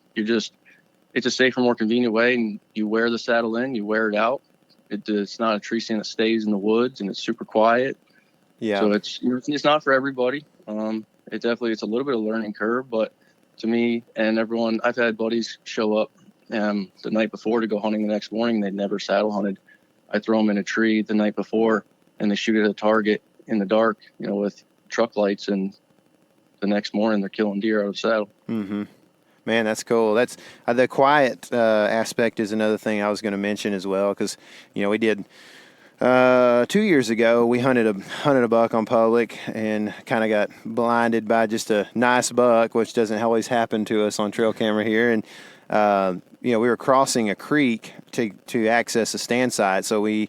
S3: it's a safer, more convenient way. And you wear the saddle in, you wear it out. It's not a tree stand that stays in the woods, and it's super quiet. Yeah. So it's not for everybody. It's a little bit of a learning curve, but to me and everyone, I've had buddies show up the night before to go hunting the next morning. They'd never saddle hunted. I throw them in a tree the night before, and they shoot at a target in the dark, with truck lights, and the next morning they're killing deer out of the saddle.
S1: Mm-hmm. Man, that's cool. That's the quiet aspect is another thing I was going to mention as well, because we did 2 years ago we hunted a buck on public and kind of got blinded by just a nice buck, which doesn't always happen to us on trail camera here, and we were crossing a creek to access a stand site, so the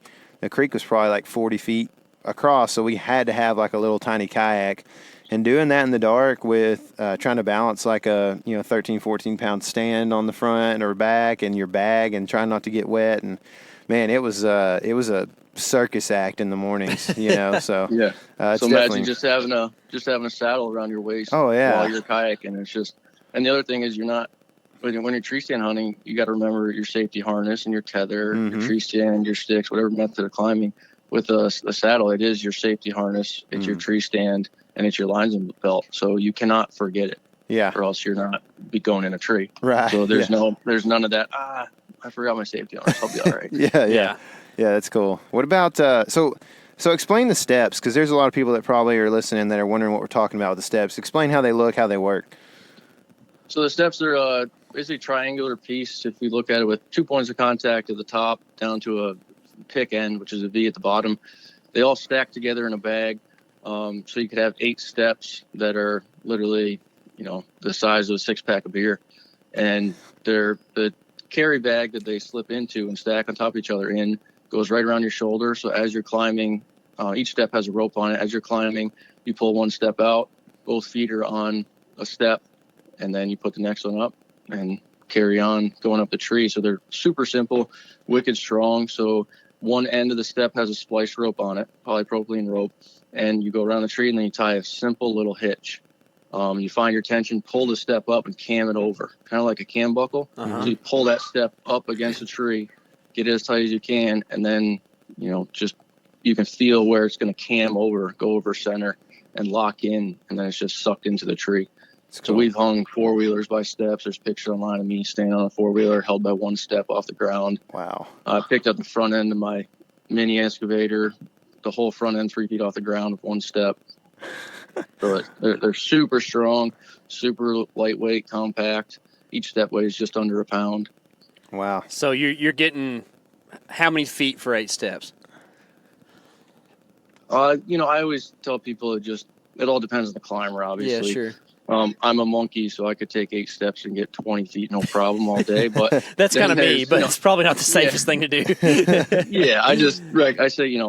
S1: creek was probably like 40 feet across, so we had to have like a little tiny kayak. And doing that in the dark with trying to balance like a 13, 14 pound stand on the front or back and your bag and trying not to get wet, and man, it was a circus act in the mornings, So
S3: yeah.
S1: So
S3: imagine just having a saddle around your waist.
S1: Oh yeah.
S3: While you're kayaking, it's just. And the other thing is, when you're tree stand hunting, you got to remember your safety harness and your tether,
S1: Mm-hmm.
S3: your tree stand, your sticks, whatever method of climbing. With a saddle, it is your safety harness, it's your tree stand, and it's your linesman belt. So you cannot forget it.
S1: Yeah.
S3: Or else you're not be going in a tree.
S1: Right.
S3: So there's none of that. I forgot my safety harness. I'll be all right.
S1: Yeah, that's cool. What about so explain the steps, because there's a lot of people that probably are listening that are wondering what we're talking about with the steps. Explain how they look, how they work.
S3: So the steps are basically a triangular piece. If we look at it with 2 points of contact at the top down to a pick end, which is a V at the bottom, they all stack together in a bag. So you could have 8 steps that are literally, the size of a 6-pack of beer, and the carry bag that they slip into and stack on top of each other goes right around your shoulder. So as you're climbing, each step has a rope on it. As you're climbing, you pull one step out, both feet are on a step, and then you put the next one up and carry on going up the tree. So they're super simple, wicked strong. So one end of the step has a splice rope on it, polypropylene rope, and you go around the tree and then you tie a simple little hitch. You find your tension, pull the step up and cam it over, kind of like a cam buckle.
S2: Uh-huh.
S3: So you pull that step up against the tree, get it as tight as you can, and then, just you can feel where it's going to cam over, go over center and lock in, and then it's just sucked into the tree.
S1: Cool.
S3: So we've hung 4-wheelers by steps. There's pictures online of me standing on a 4-wheeler held by one step off the ground.
S1: Wow.
S3: I picked up the front end of my mini excavator, the whole front end 3 feet off the ground with one step. So they're super strong, super lightweight, compact. Each step weighs just under a pound.
S1: Wow.
S2: So you're getting how many feet for 8 steps?
S3: I always tell people it all depends on the climber, obviously.
S2: Yeah, sure.
S3: I'm a monkey, so I could take 8 steps and get 20 feet, no problem, all day. But
S2: that's kind of me, but it's probably not the safest thing to do.
S3: Yeah, I say,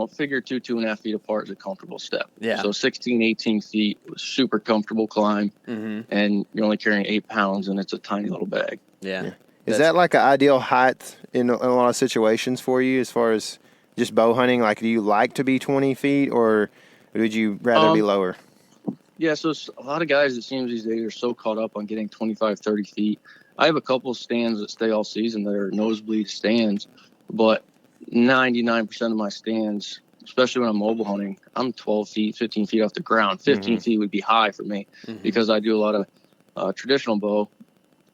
S3: figure 2.5 feet apart is a comfortable step.
S2: Yeah.
S3: So 16, 18 feet was super comfortable climb, and you're only carrying 8 pounds, and it's a tiny little bag.
S2: Yeah.
S1: Is that like an ideal height in a lot of situations for you, as far as just bow hunting? Like, do you like to be 20 feet, or would you rather be lower?
S3: Yeah, so a lot of guys, it seems these days, are so caught up on getting 25, 30 feet. I have a couple stands that stay all season that are nosebleed stands, but 99% of my stands, especially when I'm mobile hunting, I'm 12 feet, 15 feet off the ground. 15 feet would be high for me because I do a lot of traditional bow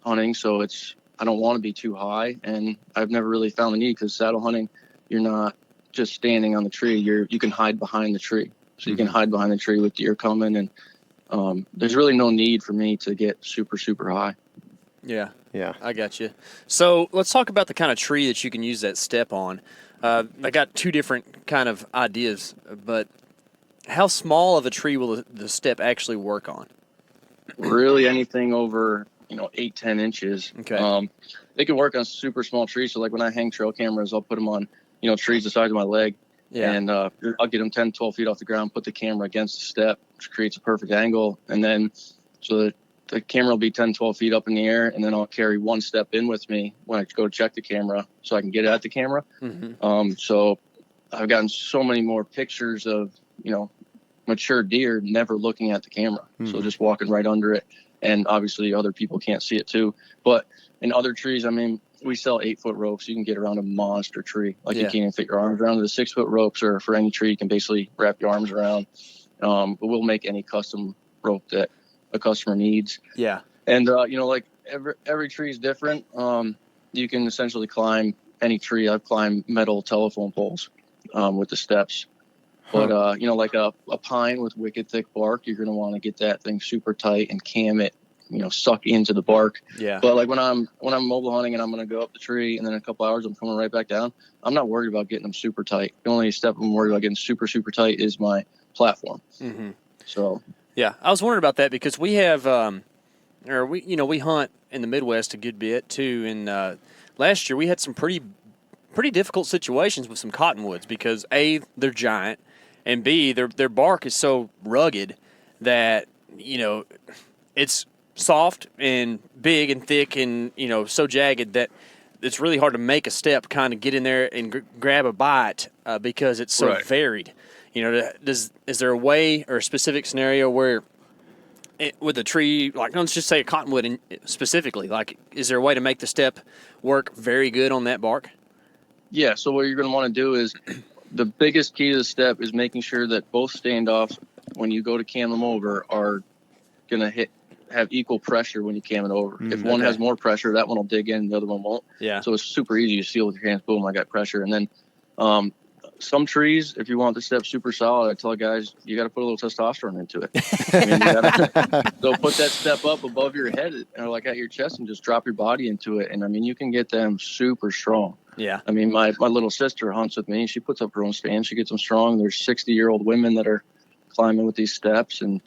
S3: hunting, so I don't want to be too high, and I've never really found the need, because saddle hunting, you're not just standing on the tree. You can hide behind the tree. So you can hide behind the tree with deer coming, and there's really no need for me to get super, super high.
S2: Yeah.
S1: Yeah.
S2: I got you. So let's talk about the kind of tree that you can use that step on. I got 2 different kind of ideas, but how small of a tree will the step actually work on?
S3: Really anything over, 8, 10 inches.
S2: Okay.
S3: They can work on super small trees. So like when I hang trail cameras, I'll put them on, trees the size of my leg. Yeah. And I'll get them 10, 12 feet off the ground, put the camera against the step, which creates a perfect angle. And then so the camera will be 10, 12 feet up in the air, and then I'll carry one step in with me when I go to check the camera so I can get at the camera. So I've gotten so many more pictures of, mature deer never looking at the camera. So just walking right under it. And obviously other people can't see it too. But in other trees, we sell 8-foot ropes. You can get around a monster tree. You can't even fit your arms around. The 6-foot ropes are for any tree you can basically wrap your arms around. But we'll make any custom rope that a customer needs.
S2: Yeah.
S3: And, every tree is different. you can essentially climb any tree. I've climbed metal telephone poles with the steps. But, like a pine with wicked thick bark, you're going to want to get that thing super tight and cam it, suck into the bark.
S2: Yeah.
S3: But like when I'm mobile hunting and I'm going to go up the tree and then in a couple hours I'm coming right back down, I'm not worried about getting them super tight. The only step I'm worried about getting super, super tight is my platform.
S2: Mm-hmm.
S3: So.
S2: Yeah, I was wondering about that because we have, we hunt in the Midwest a good bit too. And last year we had some pretty difficult situations with some cottonwoods because A, they're giant, and B, their bark is so rugged that it's soft and big and thick and so jagged that it's really hard to make a step, kind of get in there and grab a bite because it's so varied. Is there a way or a specific scenario where with a tree, like let's just say a cottonwood specifically, like is there a way to make the step work very good on that bark?
S3: Yeah, so what you're going to want to do is the biggest key to the step is making sure that both standoffs, when you go to cam them over, are going to have equal pressure when you cam it over. If one has more pressure, that one will dig in, the other one won't.
S2: Yeah.
S3: So it's super easy. You seal with your hands, boom, I got pressure. And then some trees, if you want the step super solid, I tell guys, you got to put a little testosterone into it. So put that step up above your head or like at your chest and just drop your body into it. And you can get them super strong.
S2: Yeah.
S3: My little sister hunts with me. She puts up her own stand. She gets them strong. There's 60-year-old women that are climbing with these steps. And,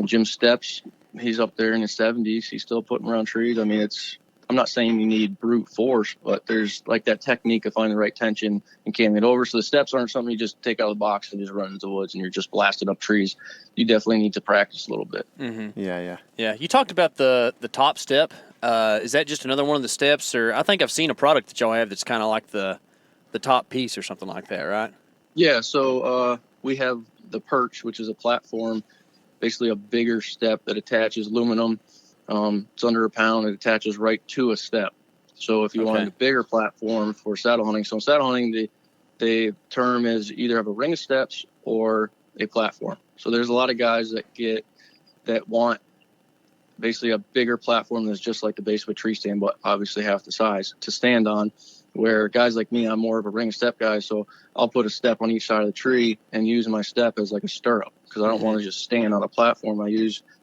S3: Jim Steps, he's up there in his 70s. He's still putting around trees. I'm not saying you need brute force, but there's like that technique of finding the right tension and camming it over. So the steps aren't something you just take out of the box and just run into the woods and you're just blasting up trees. You definitely need to practice a little bit.
S2: Mm-hmm.
S1: Yeah.
S2: You talked about the top step. Is that just another one of the steps, or I think I've seen a product that y'all have that's kind of like the top piece or something like that, right?
S3: Yeah. So we have the perch, which is a platform, basically a bigger step that attaches aluminum. It's under a pound. It attaches right to a step. So if you want a bigger platform for saddle hunting, so in saddle hunting, the term is either have a ring of steps or a platform. So there's a lot of guys that want basically a bigger platform that's just like the base of a tree stand, but obviously half the size to stand on, where guys like me, I'm more of a ring step guy. So I'll put a step on each side of the tree and use my step as like a stirrup because I don't want to just stand on a platform.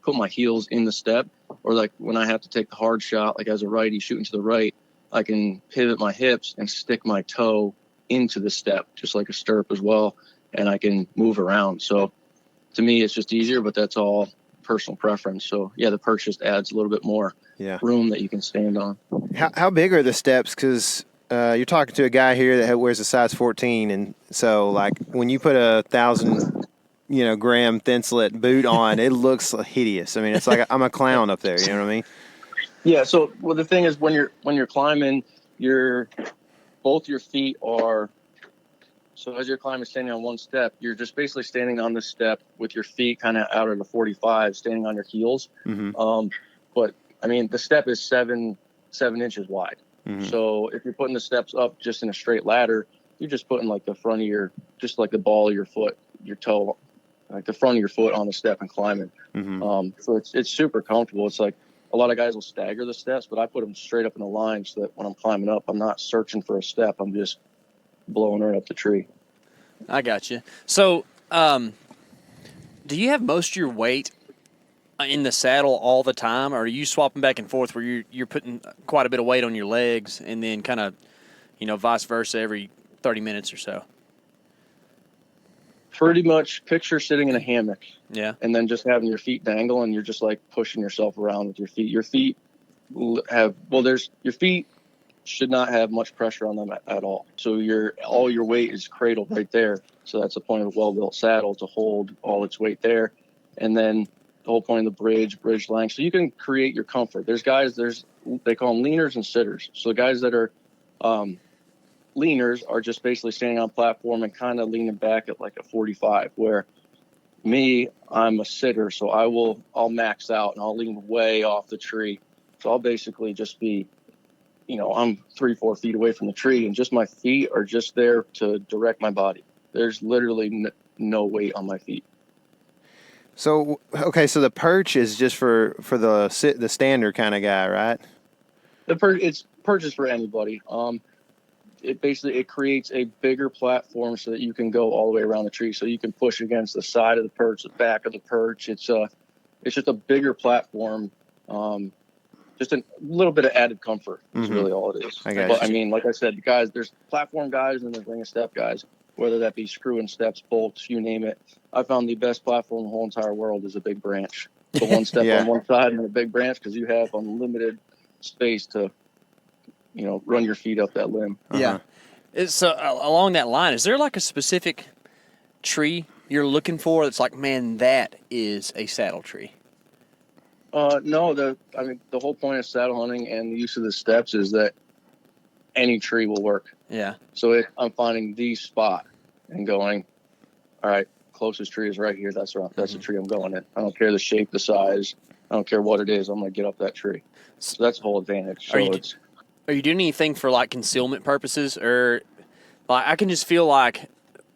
S3: Put my heels in the step, or like when I have to take the hard shot, like as a righty shooting to the right, I can pivot my hips and stick my toe into the step, just like a stirrup as well. And I can move around. So to me, it's just easier, but that's all personal preference. So yeah, the perch just adds a little bit more room that you can stand on.
S1: How big are the steps? Because you're talking to a guy here that wears a size 14, and so like when you put 1,000 gram thin slit boot on, it looks hideous. It's like I'm a clown up there. You know what I mean?
S3: Yeah. So the thing is, when you're climbing, both your feet are. So as you're climbing, standing on one step, you're just basically standing on the step with your feet kind of out of the 45, standing on your heels. Mm-hmm. But the step is seven inches wide. Mm-hmm. So if you're putting the steps up just in a straight ladder, you're just putting like the front of just like the ball of your foot, your toe, like the front of your foot on the step and climbing. Mm-hmm. So it's super comfortable. It's like a lot of guys will stagger the steps, but I put them straight up in a line so that when I'm climbing up, I'm not searching for a step. I'm just blowing right up the tree.
S2: I got you. So, do you have most of your weight in the saddle all the time, or are you swapping back and forth where you're putting quite a bit of weight on your legs and then kind of, vice versa every 30 minutes or so?
S3: Pretty much picture sitting in a hammock.
S2: Yeah.
S3: And then just having your feet dangle and you're just like pushing yourself around with your feet. Your feet your feet should not have much pressure on them at all. So all your weight is cradled right there. So that's the point of a well-built saddle, to hold all its weight there. And then the whole point of the bridge length. So you can create your comfort. There's guys, they call them leaners and sitters. So the guys that are leaners are just basically standing on platform and kind of leaning back at like a 45, where me, I'm a sitter. So I'll max out and I'll lean way off the tree. So I'll basically just be, I'm 3-4 feet away from the tree and just my feet are just there to direct my body. There's literally no weight on my feet.
S1: So, so the perch is just for the standard kind of guy, right?
S3: It's perch is for anybody. It creates a bigger platform so that you can go all the way around the tree. So you can push against the side of the perch, the back of the perch. It's just a bigger platform. Just a little bit of added comfort is really all it is. I mean, like I said, guys, there's platform guys and there's ring and step guys, whether that be screw and steps, bolts, you name it. I found the best platform in the whole entire world is a big branch. The one step on one side and a big branch, because you have unlimited space to, run your feet up that limb.
S2: Yeah. So along that line, is there like a specific tree you're looking for that's like, man, that is a saddle tree?
S3: No, the whole point of saddle hunting and the use of the steps is that any tree will work.
S2: Yeah.
S3: So I'm finding the spot and going, all right, closest tree is right here. That's the tree I'm going in. I don't care the shape, the size. I don't care what it is. I'm going to get up that tree. So that's the whole advantage.
S2: Are you doing anything for like concealment purposes, or like I can just feel like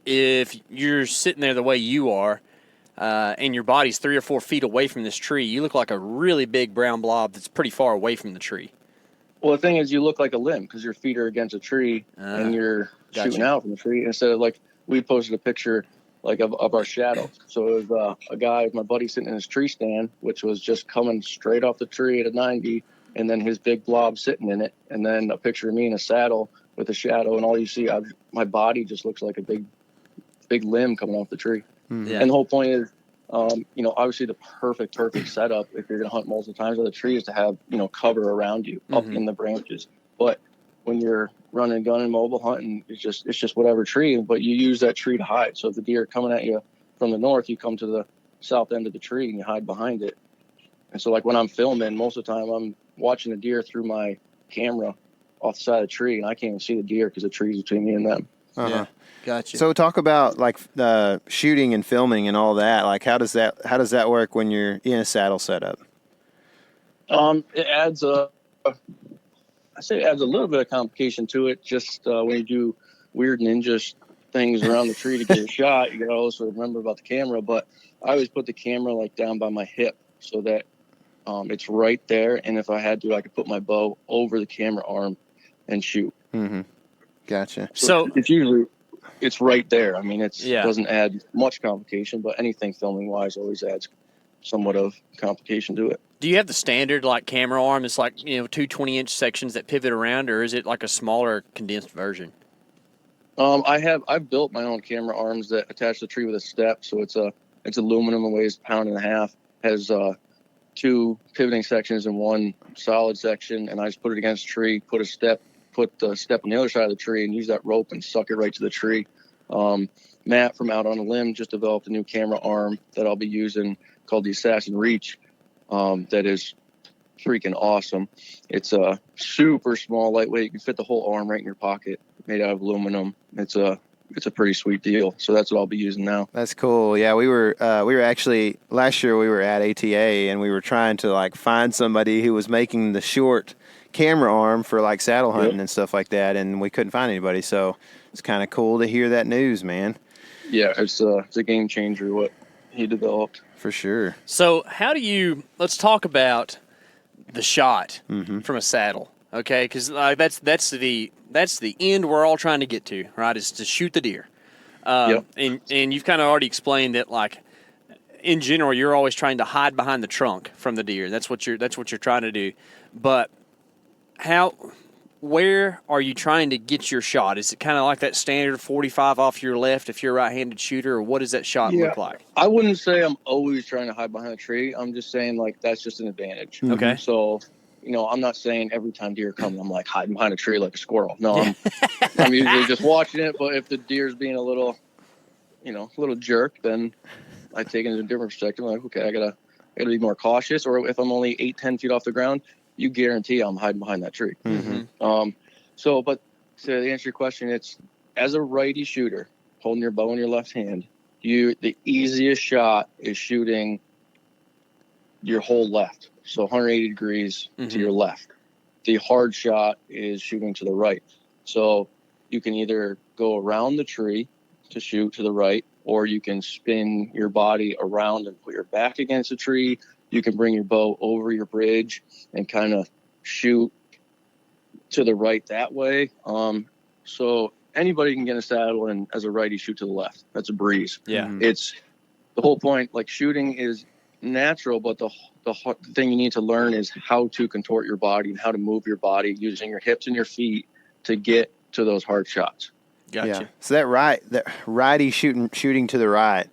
S2: if you're sitting there the way you are, and your body's 3 or 4 feet away from this tree, you look like a really big brown blob that's pretty far away from the tree.
S3: Well, the thing is, you look like a limb because your feet are against a tree and you're shooting out from the tree. Instead of like, we posted a picture like of our shadow. So it was a guy, my buddy, sitting in his tree stand, which was just coming straight off the tree at a 90, and then his big blob sitting in it, and then a picture of me in a saddle with a shadow, and all you see, my body just looks like a big limb coming off the tree.
S2: Yeah.
S3: And the whole point is, obviously the perfect setup if you're going to hunt multiple times on the tree is to have, cover around you up in the branches. But when you're running gun and mobile hunting, it's just whatever tree, but you use that tree to hide. So if the deer are coming at you from the north, you come to the south end of the tree and you hide behind it. And so like when I'm filming, most of the time I'm watching the deer through my camera off the side of the tree, and I can't even see the deer because the tree's between me and them.
S2: Yeah. Gotcha.
S1: So talk about like shooting and filming and all that. Like how does that work when you're in a saddle setup?
S3: It adds a little bit of complication to it. Just when you do weird ninja things around the tree to get a shot, you got to also remember about the camera. But I always put the camera like down by my hip so that it's right there. And if I had to, I could put my bow over the camera arm and shoot.
S1: Mm-hmm. Gotcha.
S3: So it's right there. I mean, doesn't add much complication, but anything filming wise always adds somewhat of complication to it.
S2: Do you have the standard like camera arm? It's like, 2 20-inch sections that pivot around, or is it like a smaller condensed version?
S3: I've built my own camera arms that attach the tree with a step. So it's aluminum and weighs 1.5 pounds, has 2 pivoting sections and 1 solid section. And I just put it against the tree, put the step on the other side of the tree and use that rope and suck it right to the tree. Matt from Out on a Limb just developed a new camera arm that I'll be using called the Assassin Reach. That is freaking awesome. It's a super small, lightweight. You can fit the whole arm right in your pocket, made out of aluminum. It's a pretty sweet deal. So that's what I'll be using now.
S1: That's cool. Yeah, we were actually last year we were at ATA and we were trying to like find somebody who was making the short camera arm for like saddle hunting and stuff like that, and we couldn't find anybody. So it's kind of cool to hear that news, man. Yeah,
S3: it's a game changer what he developed.
S1: For sure.
S2: So let's talk about the shot from a saddle, okay? Because that's the end we're all trying to get to, right? Is to shoot the deer. And you've kind of already explained that, like, in general, you're always trying to hide behind the trunk from the deer. That's what you're trying to do. But where are you trying to get your shot? Is it kind of like that standard 45 off your left if you're a right-handed shooter, or what does that shot look like?
S3: I wouldn't say I'm always trying to hide behind a tree. I'm just saying, like, that's just an advantage.
S2: Okay.
S3: So, I'm not saying every time deer come, I'm like hiding behind a tree like a squirrel. No, I'm usually just watching it. But if the deer's being a little jerk, then I take it in a different perspective. I'm like, okay, I gotta be more cautious. Or if I'm only 8-10 feet off the ground, you guarantee I'm hiding behind that tree. But to answer your question, it's as a righty shooter holding your bow in your left hand, the easiest shot is shooting your whole left. So 180 degrees to your left. The hard shot is shooting to the right. So you can either go around the tree to shoot to the right, or you can spin your body around and put your back against the tree. You can bring your bow over your bridge and kind of shoot to the right that way. So anybody can get in a saddle and as a righty shoot to the left. That's a breeze.
S2: Yeah.
S3: It's the whole point. Like shooting is natural, but the thing you need to learn is how to contort your body and how to move your body using your hips and your feet to get to those hard shots.
S2: Gotcha.
S1: Yeah. So that righty shooting to the right,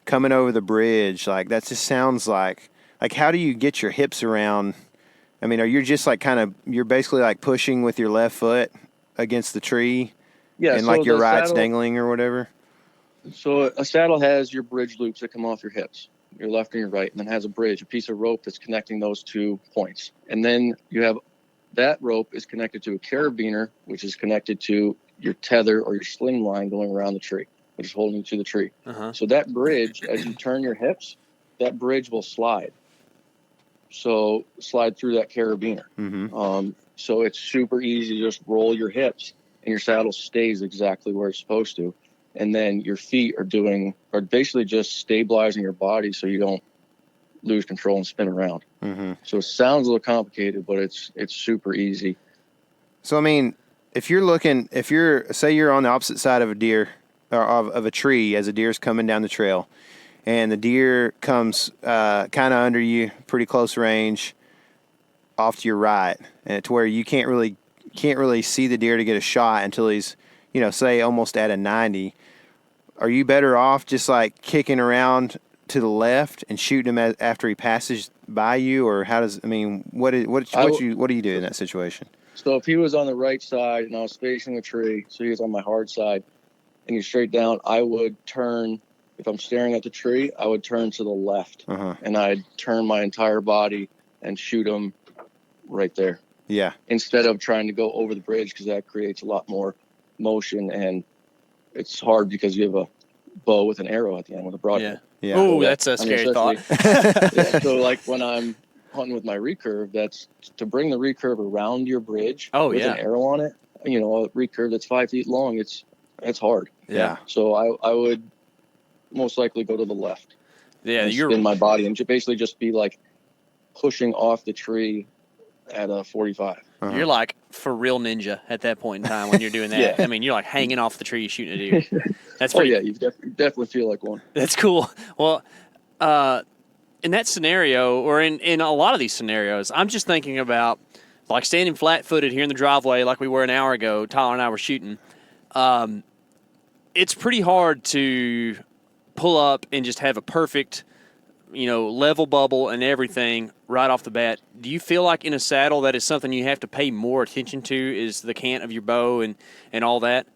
S1: coming over the bridge, like that just sounds like how do you get your hips around? I mean, are you just like you're basically like pushing with your left foot against the tree, and
S3: so
S1: like your right's
S3: saddle,
S1: dangling or whatever?
S3: So a saddle has your bridge loops that come off your hips, your left and your right, and then has a bridge, a piece of rope that's connecting those 2 points. And then you have that rope is connected to a carabiner, which is connected to your tether or your sling line going around the tree, which is holding you to the tree. So that bridge, as you turn your hips, that bridge will slide. So slide through that carabiner. So it's super easy to just roll your hips and your saddle stays exactly where it's supposed to. And then your feet are basically just stabilizing your body so you don't lose control and spin around. So it sounds a little complicated, but it's super easy.
S1: So I mean, say you're on the opposite side of a deer or of a tree as a deer's coming down the trail, and the deer comes kind of under you, pretty close range, off to your right, and to where you can't really see the deer to get a shot until he's, say almost at a 90. Are you better off just like kicking around to the left and shooting him after he passes by you, or what do you do in that situation?
S3: So if he was on the right side and I was facing the tree, so he was on my hard side, and he's straight down, I would turn. If I'm staring at the tree, I would turn to the left, and I'd turn my entire body and shoot him right there.
S1: Yeah.
S3: Instead of trying to go over the bridge, because that creates a lot more motion, and it's hard because you have a bow with an arrow at the end with a broadhead.
S2: Yeah. Oh, that's a scary thought.
S3: So like when I'm hunting with my recurve, that's to bring the recurve around your bridge with an arrow on it. A recurve that's 5 feet long. It's hard.
S1: Yeah.
S3: So I would most likely go to the left.
S2: Yeah,
S3: you're spin my body and basically just be like pushing off the tree at a 45.
S2: You're like for real ninja at that point in time when you're doing that. I mean, you're like hanging off the tree shooting a deer. That's pretty.
S3: You definitely feel like one.
S2: That's cool. Well, in that scenario, or in a lot of these scenarios, I'm just thinking about like standing flat-footed here in the driveway like we were an hour ago. Tyler and I were shooting. It's pretty hard to pull up and just have a perfect, level bubble and everything right off the bat. Do you feel like in a saddle that is something you have to pay more attention to, is the cant of your bow and all that?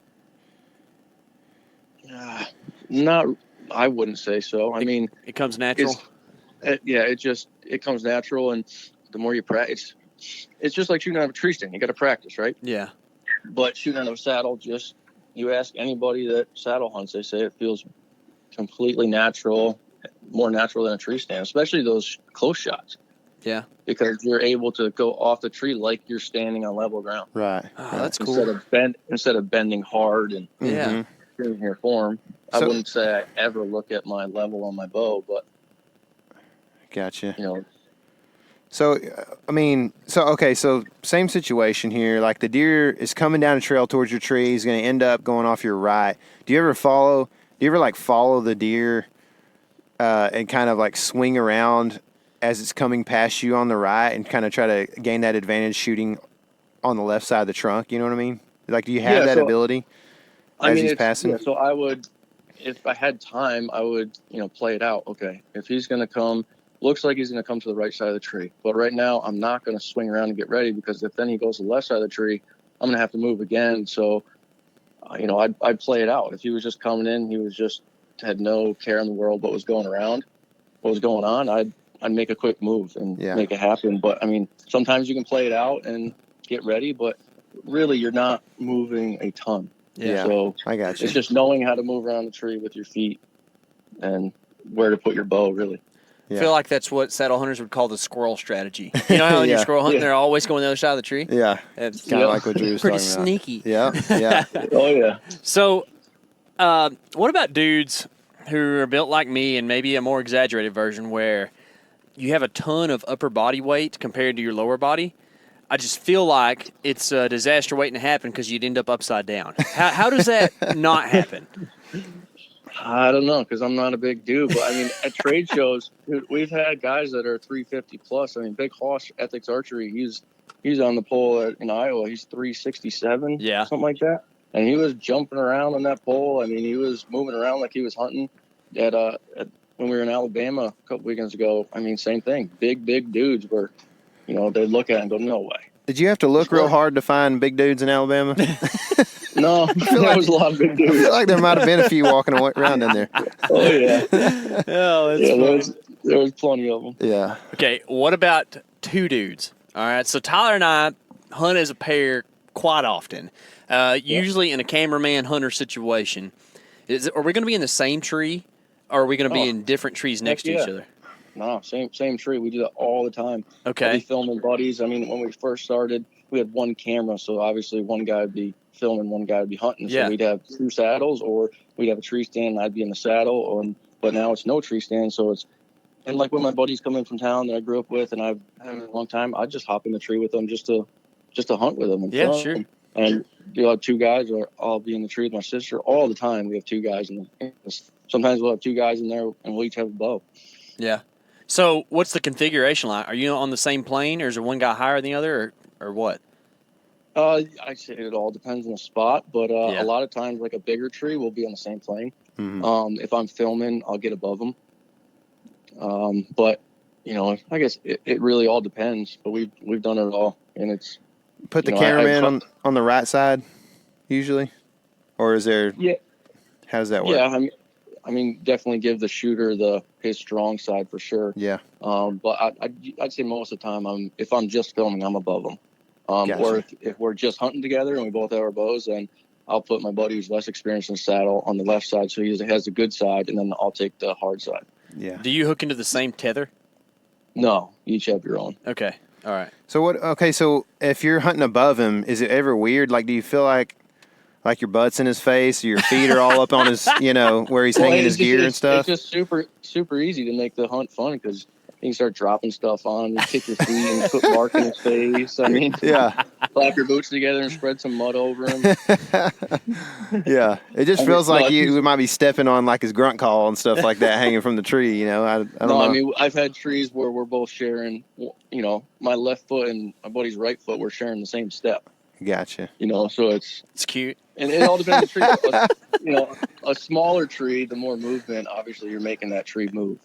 S3: I wouldn't say so. I mean,
S2: it comes natural.
S3: It comes natural, and the more you practice, it's just like shooting out of a tree stand. You got to practice, right?
S2: Yeah.
S3: But shooting out of a saddle, you ask anybody that saddle hunts, they say it feels completely natural, more natural than a tree stand, especially those close shots.
S2: Yeah. Because
S3: you're able to go off the tree like you're standing on level ground.
S1: Right.
S2: Oh, that's cool.
S3: Instead of bending hard and
S2: in
S3: your form. I wouldn't say I ever look at my level on my bow, but
S1: gotcha. So so same situation here. Like the deer is coming down a trail towards your tree. He's going to end up going off your right. Do you ever follow the deer and kind of like swing around as it's coming past you on the right and kind of try to gain that advantage shooting on the left side of the trunk? You know what I mean? Like, do you have that ability as he's passing?
S3: Yeah, so I would, if I had time, I would, play it out. Okay, if he's going to come, looks like he's going to come to the right side of the tree. But right now, I'm not going to swing around and get ready, because if then he goes to the left side of the tree, I'm going to have to move again. So, I'd play it out. If he was just coming in, he was just had no care in the world what was going on, I'd make a quick move and make it happen. But, I mean, sometimes you can play it out and get ready, but really you're not moving a ton.
S1: Yeah,
S3: so
S1: I got you.
S3: It's just knowing how to move around the tree with your feet and where to put your bow, really.
S2: Yeah. I feel like that's what saddle hunters would call the squirrel strategy. You know how when you're squirrel hunting, they're always going the other side of the tree?
S1: Yeah.
S2: It's
S1: kind of like what Drew was
S2: pretty
S1: talking about.
S2: sneaky.
S1: Yeah, yeah.
S3: Oh, yeah.
S2: So, what about dudes who are built like me and maybe a more exaggerated version where you have a ton of upper body weight compared to your lower body? I just feel like it's a disaster waiting to happen because you'd end up upside down. How does that not happen?
S3: I don't know, because I'm not a big dude, but I mean, at trade shows, dude, we've had guys that are 350 plus. I mean, Big Hoss Ethics Archery, he's on the pole in Iowa. He's 367, something like that. And he was jumping around on that pole. I mean, he was moving around like he was hunting. At when we were in Alabama a couple weekends ago, I mean, same thing. Big dudes were, they'd look at it and go, no way.
S1: Did you have to look real hard to find big dudes in Alabama?
S3: No, there was a lot of big dudes.
S1: I feel like there might have been a few walking around in there.
S3: Oh, yeah. There was plenty of them.
S1: Yeah.
S2: Okay, what about two dudes? All right, so Tyler and I hunt as a pair quite often, usually in a cameraman-hunter situation. Are we going to be in the same tree, or are we going to be in different trees next to each other?
S3: No, same tree. We do that all the time.
S2: Okay.
S3: I'll be filming buddies. I mean, when we first started, we had one camera, so obviously one guy would be filming, one guy would be hunting. So we'd have two saddles, or we'd have a tree stand, and I'd be in the saddle. But now it's no tree stand, so it's and like when my buddies come in from town that I grew up with, and I've had a long time, I just hop in the tree with them just to hunt with them. And
S2: sure.
S3: And you'll have two guys, or I'll be in the tree with my sister all the time. We have two guys, sometimes we'll have two guys in there, and we'll each have a bow.
S2: Yeah. So what's the configuration like? Are you on the same plane, or is there one guy higher than the other, or what?
S3: I say it all depends on the spot, but a lot of times, like a bigger tree, we'll be on the same plane.
S1: Mm-hmm.
S3: If I'm filming, I'll get above them. But I guess it really all depends. But we've done it all, and it's
S1: put the cameraman on the right side usually, or is there? Yeah. How does that work?
S3: Yeah, I mean, definitely give the shooter his strong side for sure.
S1: Yeah.
S3: But I'd say most of the time, if I'm just filming, I'm above them.
S1: Gotcha.
S3: Or if we're just hunting together and we both have our bows, then I'll put my buddy who's less experienced in the saddle on the left side, so he has the good side, and then I'll take the hard side.
S1: Yeah.
S2: Do you hook into the same tether?
S3: No, you each have your own.
S2: Okay. All right.
S1: So so if you're hunting above him, is it ever weird? Like, do you feel like your butt's in his face, or your feet are all up on his, where he's hanging his gear and stuff?
S3: It's just super easy to make the hunt fun, because you can start dropping stuff on him, kick your feet and put mark in his face. I mean, clap your boots together and spread some mud over him.
S1: Yeah, it just feels like you might be stepping on like his grunt call and stuff like that hanging from the tree. I don't know.
S3: I mean, I've had trees where we're both sharing. My left foot and my buddy's right foot, we're sharing the same step.
S1: Gotcha.
S3: So it's
S2: cute.
S3: And it all depends on the tree. A smaller tree, the more movement, obviously you're making that tree move.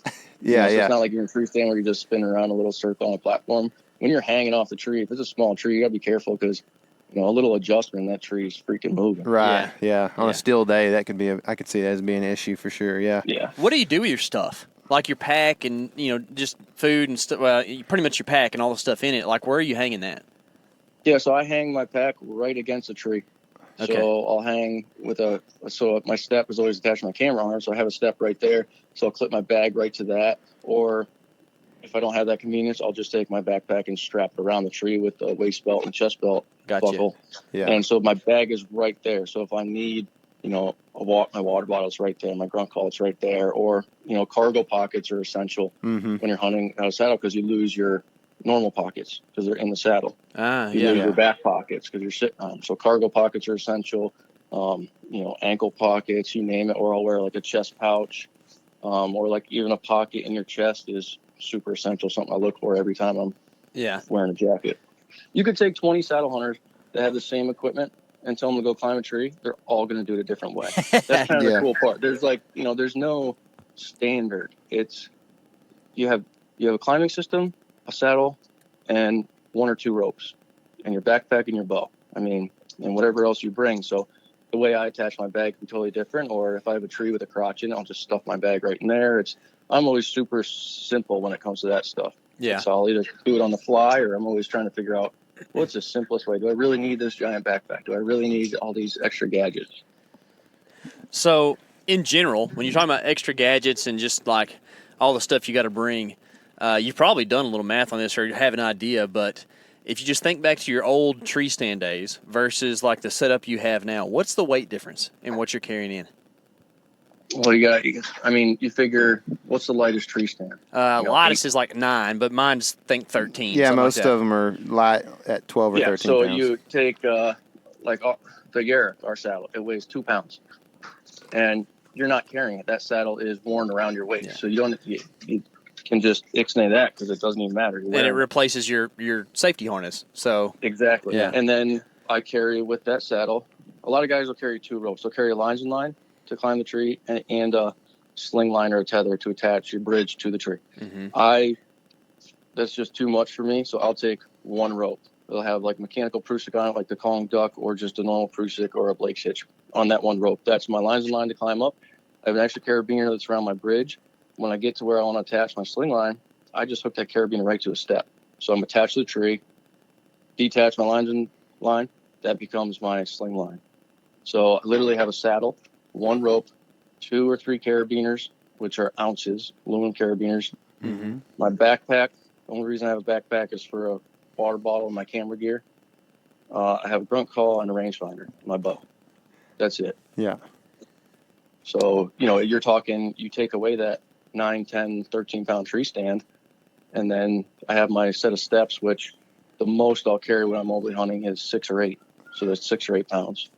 S1: Yeah,
S3: so it's not like you're in a tree stand where you just spin around a little circle on a platform. When you're hanging off the tree, if it's a small tree, you got to be careful, because, a little adjustment, that tree's freaking moving.
S1: Right, yeah. On a still day, that could be I could see that as being an issue for sure, yeah.
S3: Yeah.
S2: What do you do with your stuff? Like your pack and, just food and stuff, pretty much your pack and all the stuff in it. Like, where are you hanging that?
S3: Yeah, so I hang my pack right against a tree. Okay. So I'll hang with so my step is always attached to my camera arm, so I have a step right there. So I'll clip my bag right to that. Or if I don't have that convenience, I'll just take my backpack and strap it around the tree with the waist belt and chest belt buckle.
S1: Yeah.
S3: And so my bag is right there. So if I need, my water bottle's right there, my grunt call, it's right there. Or, cargo pockets are essential when you're hunting out of saddle, because you lose your normal pockets because they're in the saddle. You lose your back pockets because you're sitting on them. So cargo pockets are essential. Ankle pockets, you name it. Or I'll wear like a chest pouch, or like even a pocket in your chest is super essential. Something I look for every time I'm wearing a jacket. You could take 20 saddle hunters that have the same equipment and tell them to go climb a tree. They're all going to do it a different way. That's kind of the cool part. There's there's no standard. It's you have a climbing system, a saddle, and one or two ropes, and your backpack and your bow. I mean, and whatever else you bring. So the way I attach my bag can be totally different. Or if I have a tree with a crotch in it, I'll just stuff my bag right in there. I'm always super simple when it comes to that stuff.
S2: Yeah.
S3: So I'll either do it on the fly, or I'm always trying to figure out what's the simplest way. Do I really need this giant backpack? Do I really need all these extra gadgets?
S2: So in general, when you're talking about extra gadgets and just like all the stuff you got to bring, you've probably done a little math on this or you have an idea, but if you just think back to your old tree stand days versus like the setup you have now, what's the weight difference in what you're carrying in?
S3: Well, you figure, what's the lightest tree stand?
S2: Lightest is like 9, but mine's think 13.
S1: Yeah, most
S2: like
S1: of them are light at 12 or 13
S3: so
S1: pounds.
S3: you take the Garrick, our saddle. It weighs 2 pounds, and you're not carrying it. That saddle is worn around your waist, so you can just ixnay that because it doesn't even matter.
S2: And it replaces your safety harness. So
S3: exactly. Yeah. And then I carry with that saddle. A lot of guys will carry 2 ropes. They'll carry a lines and line to climb the tree and a sling line or a tether to attach your bridge to the tree. Mm-hmm. That's just too much for me, so I'll take 1 rope. They'll have like mechanical prusik on it, like the Kong duck, or just a normal prusik or a Blake's hitch on that 1 rope. That's my lines and line to climb up. I have an extra carabiner that's around my bridge. When I get to where I want to attach my sling line, I just hook that carabiner right to a step. So I'm attached to the tree, detach my lines and line, that becomes my sling line. So I literally have a saddle, 1 rope, 2 or 3 carabiners, which are ounces, aluminum carabiners. Mm-hmm. My backpack, the only reason I have a backpack is for a water bottle and my camera gear. I have a grunt call and a rangefinder, my bow. That's it.
S1: Yeah.
S3: So, you're talking, you take away that 9, 10, 13-pound tree stand, and then I have my set of steps, which the most I'll carry when I'm mobile hunting is 6 or 8. So that's 6 or 8 pounds.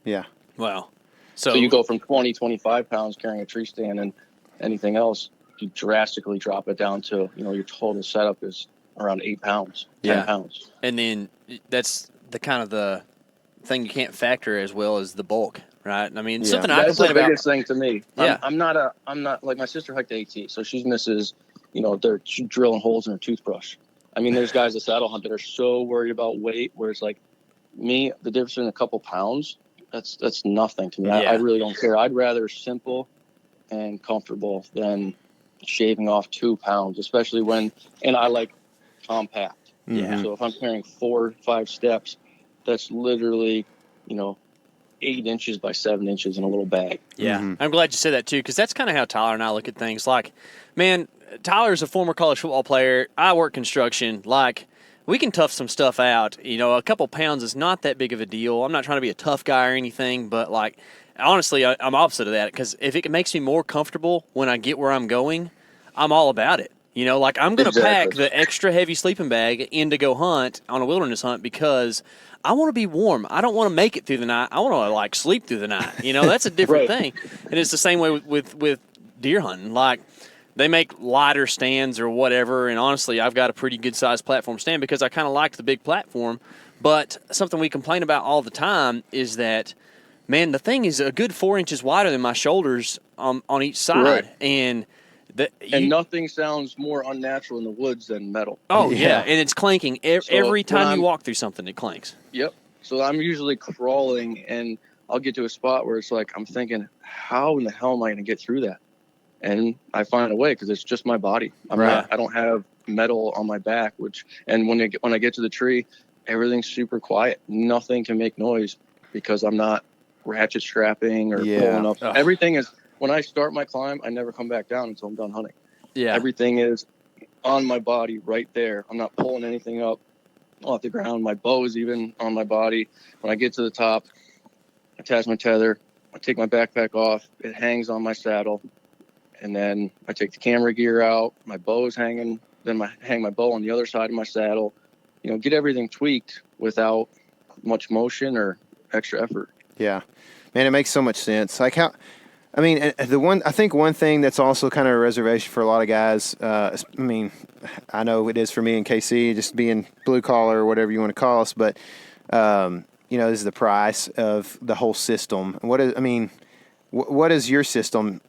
S1: Yeah.
S2: Wow.
S3: So you go from 20, 25 pounds carrying a tree stand and anything else, you drastically drop it down to, your total setup is around 8 pounds, 10 pounds.
S2: And then that's the kind of the thing you can't factor as well as the bulk, right? I mean, something I complain about.
S3: That's the biggest thing to me. Yeah. I'm not like my sister hiked AT, so she misses, they're drilling holes in her toothbrush. I mean, there's guys that saddle hunt that are so worried about weight, where it's like me, the difference in a couple pounds, that's nothing to me. I really don't care. I'd rather simple and comfortable than shaving off 2 pounds, especially and I like compact. Yeah. So if I'm carrying 4 or 5 steps, that's literally, 8 inches by 7 inches in a little bag.
S2: Yeah. Mm-hmm. I'm glad you said that too, because that's kind of how Tyler and I look at things. Like, man, Tyler's a former college football player. I work construction. Like, we can tough some stuff out. A couple pounds is not that big of a deal. I'm not trying to be a tough guy or anything, but like, honestly, I'm opposite of that, because if it makes me more comfortable when I get where I'm going, I'm all about it. Like, I'm going to pack the extra heavy sleeping bag in to go hunt on a wilderness hunt because I want to be warm. I don't want to make it through the night. I want to like sleep through the night. That's a different thing. And it's the same way with deer hunting. Like, they make lighter stands or whatever, and honestly, I've got a pretty good-sized platform stand because I kind of like the big platform. But something we complain about all the time is that, man, the thing is a good 4 inches wider than my shoulders on each side.
S3: Right.
S2: And
S3: nothing sounds more unnatural in the woods than metal.
S2: Oh, yeah. And it's clanking. Every time you walk through something, it clanks.
S3: Yep. So I'm usually crawling, and I'll get to a spot where it's like I'm thinking, how in the hell am I going to get through that? And I find a way because it's just my body. I don't have metal on my back, and when I get to the tree, everything's super quiet. Nothing can make noise because I'm not ratchet strapping or pulling up. Oh. Everything is, when I start my climb, I never come back down until I'm done hunting. Yeah. Everything is on my body right there. I'm not pulling anything up off the ground. My bow is even on my body. When I get to the top, I attach my tether. I take my backpack off. It hangs on my saddle. And then I take the camera gear out. My bow is hanging. Then I hang my bow on the other side of my saddle. Get everything tweaked without much motion or extra effort.
S1: Yeah. Man, it makes so much sense. Like I think one thing that's also kind of a reservation for a lot of guys, I know it is for me and KC, just being blue collar or whatever you want to call us, but, is the price of the whole system. What is your system?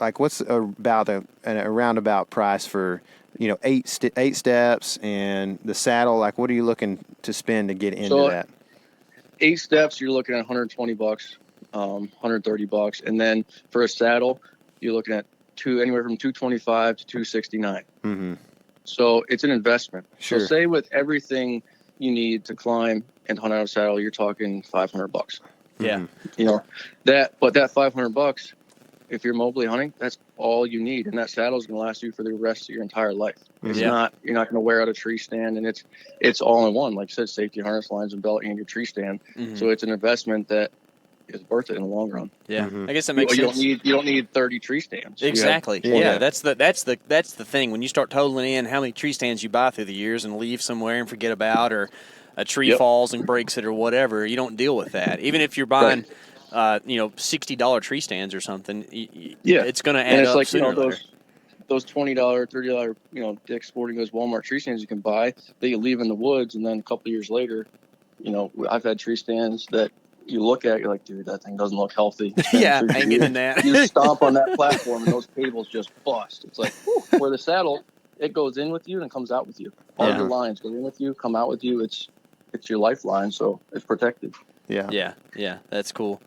S1: Like, what's about a roundabout price for, 8 steps and the saddle? Like, what are you looking to spend to get into that?
S3: 8 steps, you're looking at $120, $130, and then for a saddle, you're looking at anywhere from $225 to $269. Mm-hmm. So it's an investment. Sure. So say with everything you need to climb and hunt out a saddle, you're talking $500.
S2: Yeah.
S3: That $500. If you're mobily hunting, that's all you need, and that saddle is going to last you for the rest of your entire life. It's not, you're not going to wear out a tree stand, and it's all in one. Like I said, safety harness, lines and belt, and your tree stand. Mm-hmm. So it's an investment that is worth it in the long run.
S2: Yeah,
S1: Mm-hmm.
S2: I guess that makes sense.
S3: You don't need 30 tree stands.
S2: Exactly.
S1: Yeah.
S2: Yeah, that's the thing. When you start totaling in how many tree stands you buy through the years and leave somewhere and forget about, or a tree falls and breaks it or whatever, you don't deal with that. Even if you're buying, $60 tree stands or something, it's going to add up sooner or later.
S3: Those $20, $30, Dick's Sporting Goods, Walmart tree stands you can buy that you leave in the woods, and then a couple of years later, I've had tree stands that you look at, you're like, dude, that thing doesn't look healthy.
S2: Yeah, hanging in that.
S3: You stomp on that platform, and those cables just bust. It's like, where the saddle, it goes in with you and comes out with you. All your lines go in with you, come out with you. It's your lifeline, so it's protected.
S2: Yeah, that's cool.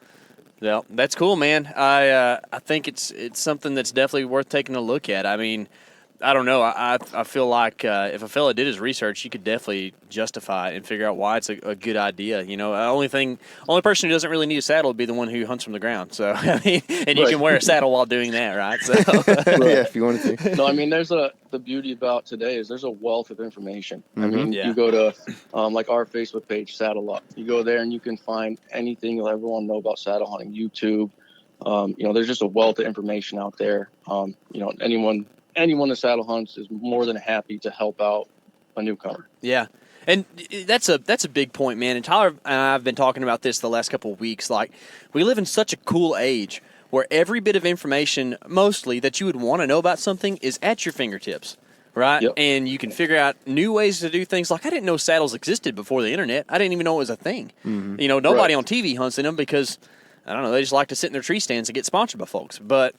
S2: Well, that's cool, man. I think it's something that's definitely worth taking a look at. I mean, I don't know. I feel like if a fella did his research, he could definitely justify it and figure out why it's a good idea. Only person who doesn't really need a saddle would be the one who hunts from the ground. So I mean, and you can wear a saddle while doing that, right? So
S1: yeah, if you wanted to.
S3: No, I mean, the beauty about today is there's a wealth of information.
S1: Mm-hmm.
S3: I mean, you go to like our Facebook page, Saddle Up. You go there and you can find anything you'll ever want to know about saddle hunting. YouTube. There's just a wealth of information out there. Anyone that saddle hunts is more than happy to help out a newcomer.
S2: Yeah. And that's a big point, man. And Tyler and I have been talking about this the last couple of weeks. Like, we live in such a cool age where every bit of information, mostly, that you would want to know about something is at your fingertips, right?
S3: Yep.
S2: And you can figure out new ways to do things. Like, I didn't know saddles existed before the internet. I didn't even know it was a thing.
S1: Mm-hmm.
S2: Nobody on TV hunts in them because, I don't know, they just like to sit in their tree stands and get sponsored by folks. But,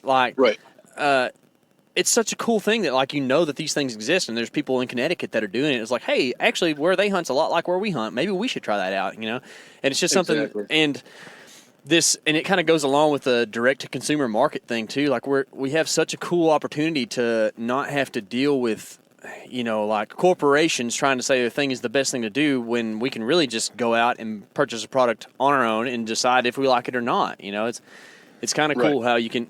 S2: it's such a cool thing that, that these things exist, and there's people in Connecticut that are doing it. It's like, hey, actually, where they hunt's a lot like where we hunt. Maybe we should try that out, And it's just something, and it kind of goes along with the direct-to-consumer market thing, too. Like, we have such a cool opportunity to not have to deal with, corporations trying to say their thing is the best thing to do when we can really just go out and purchase a product on our own and decide if we like it or not. It's kind of cool how you can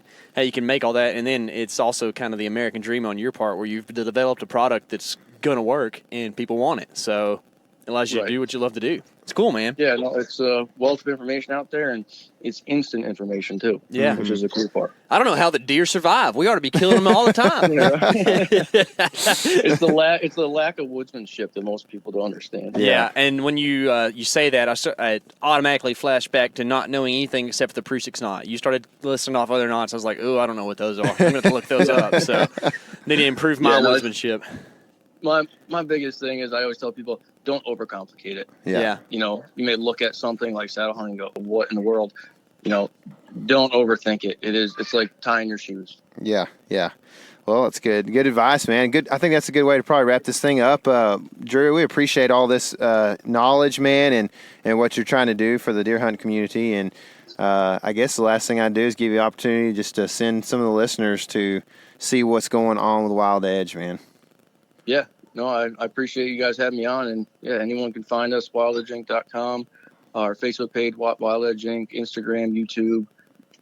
S2: make all that, and then it's also kind of the American dream on your part where you've developed a product that's going to work and people want it. So it allows you to do what you love to do. It's cool, man.
S3: Yeah, no, it's a wealth of information out there, and it's instant information, too.
S2: Yeah.
S3: Which is the cool part.
S2: I don't know how the deer survive. We ought to be killing them all the time.
S3: It's the lack of woodsmanship that most people don't understand.
S2: Yeah, and when you say that, I automatically flash back to not knowing anything except for the Prusik knot. You started listing off other knots. I was like, oh, I don't know what those are. I'm going to have to look those up. So need to improve my woodsmanship.
S3: My biggest thing is I always tell people, don't overcomplicate it.
S2: Yeah.
S3: You may look at something like saddle hunting and go, what in the world? Don't overthink it. It's like tying your shoes.
S1: Yeah. Well, that's good. Good advice, man. Good. I think that's a good way to probably wrap this thing up. Drew, we appreciate all this knowledge, man, and what you're trying to do for the deer hunt community. And I guess the last thing I do is give you the opportunity just to send some of the listeners to see what's going on with Wild Edge, man.
S3: Yeah. No, I appreciate you guys having me on. And, anyone can find us, wildedgeinc.com, our Facebook page, Wild Edge Inc., Instagram, YouTube.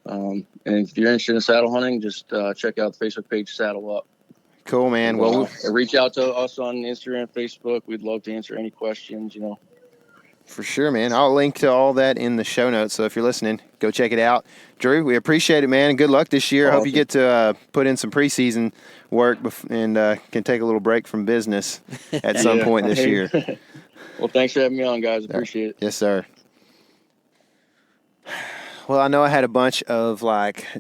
S3: And if you're interested in saddle hunting, just check out the Facebook page, Saddle Up.
S1: Cool, man. Well,
S3: reach out to us on Instagram, Facebook. We'd love to answer any questions,
S1: For sure, man. I'll link to all that in the show notes. So if you're listening, go check it out. Drew, we appreciate it, man. Good luck this year. I hope you get to put in some preseason work and can take a little break from business at some point this year.
S3: Well, thanks for having me on, guys. Appreciate it.
S1: Yes, sir. Well, I know I had a bunch of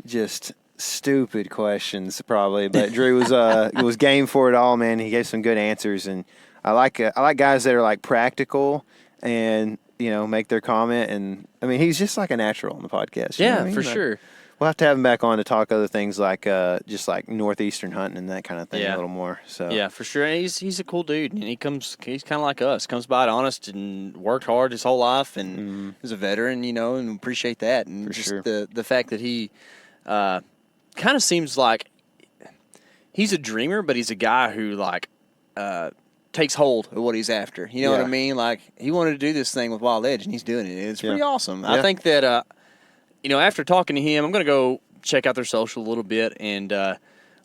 S1: just stupid questions probably, but Drew was game for it all, man. He gave some good answers, and I like guys that are practical and make their comment. And I mean, he's just like a natural on the podcast. You know what I mean?
S2: For sure.
S1: We'll have to have him back on to talk other things just like northeastern hunting and that kind of thing a little more. So
S2: yeah, for sure. And he's a cool dude, and he's kind of like us. Comes by it honest and worked hard his whole life, and is a veteran, and appreciate that. And
S1: for
S2: just
S1: sure.
S2: the fact that he kind of seems like he's a dreamer, but he's a guy who takes hold of what he's after. You know what I mean? Like, he wanted to do this thing with Wild Edge, and he's doing it. It's pretty awesome. Yeah. I think that after talking to him, I'm going to go check out their social a little bit and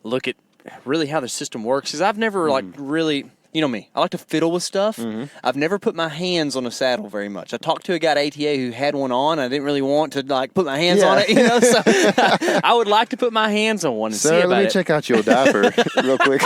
S2: look at really how the system works. Because I've never really, you know me. I like to fiddle with stuff. I've never put my hands on a saddle very much. I talked to a guy at ATA who had one on. I didn't really want to like put my hands on it, you know. So I would like to put my hands on one and see about it.
S1: Let me check out your diaper real quick.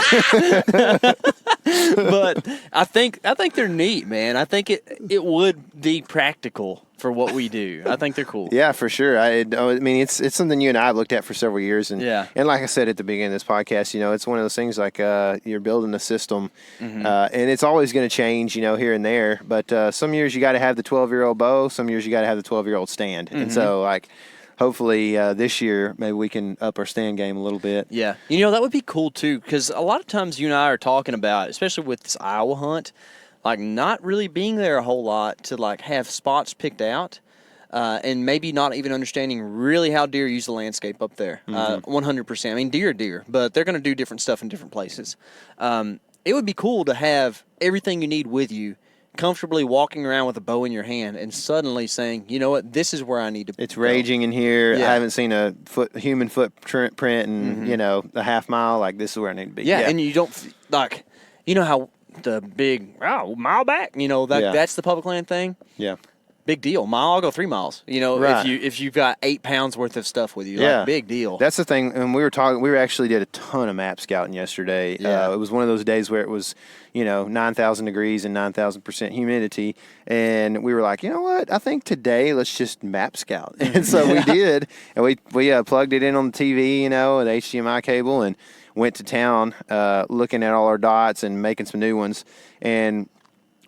S2: But I think they're neat, man. I think it would be practical for what we do. I think they're cool.
S1: Yeah, for sure. I mean, it's something you and I have looked at for several years, and and like I said at the beginning of this podcast, you know, it's one of those things like you're building a system, and it's always going to change, you know, here and there. But some years you got to have the 12-year-old bow, some years you got to have the 12-year-old stand, and so like. Hopefully this year maybe we can up our stand game a little bit.
S2: Yeah. You know, that would be cool too, because a lot of times you and I are talking about, especially with this Iowa hunt, like not really being there a whole lot to like have spots picked out and maybe not even understanding really how deer use the landscape up there. 100%. I mean, deer are deer, but they're going to do different stuff in different places. It would be cool to have everything you need with you, comfortably walking around with a bow in your hand and suddenly saying, you know what, this is where I need to
S1: It's
S2: go.
S1: raging in here. I haven't seen a human footprint in, you know, a half mile. Like, this is where I need to be.
S2: Yeah, and you don't, like, you know how the big, mile back, you know, that's the public land thing?
S1: Yeah.
S2: Big deal. Mile, I'll go 3 miles. You know,
S1: Right.
S2: if you've got 8 pounds worth of stuff with you, like, big deal.
S1: That's the thing. And we actually did a ton of map scouting yesterday. It was one of those days where it was, you know, 9,000 degrees and 9,000% humidity. And we were like, you know what? I think today let's just map scout. And so we did. And we plugged it in on the TV, you know, an HDMI cable, and went to town looking at all our dots and making some new ones. And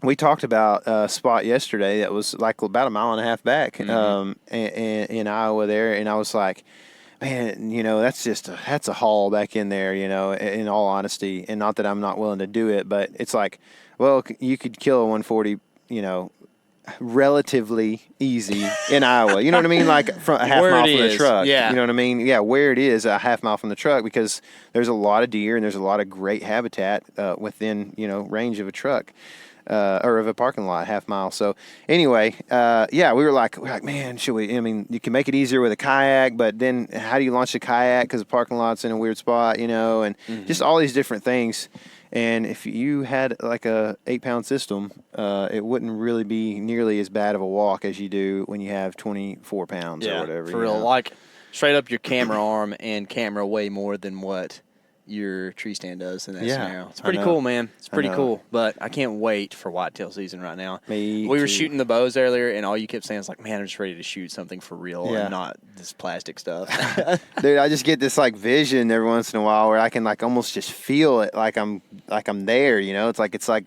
S1: we talked about a spot yesterday that was like about a mile and a half back in Iowa there, and I was like, man, you know, that's a haul back in there, you know, in all honesty, and not that I'm not willing to do it, but it's like, well, you could kill a 140, you know, relatively easy in Iowa. You know what I mean? Like from a half mile from the truck.
S2: Yeah.
S1: You know what I mean? Yeah, where it is a half mile from the truck, because there's a lot of deer and there's a lot of great habitat within, you know, range of a truck. Or of a parking lot, half mile. So anyway, we were like, man, should we? I mean, you can make it easier with a kayak, but then how do you launch a kayak because the parking lot's in a weird spot, you know, and just all these different things. And if you had like a 8-pound system, it wouldn't really be nearly as bad of a walk as you do when you have 24 pounds or whatever.
S2: For real, like straight up your camera arm and camera way more than what your tree stand does in that scenario. It's pretty cool, man. It's pretty cool. But I can't wait for whitetail season right now. We were shooting the bows earlier, and all you kept saying is like, man, I'm just ready to shoot something for real and not this plastic stuff.
S1: Dude, I just get this like vision every once in a while where I can like almost just feel it, like I'm there, you know. It's like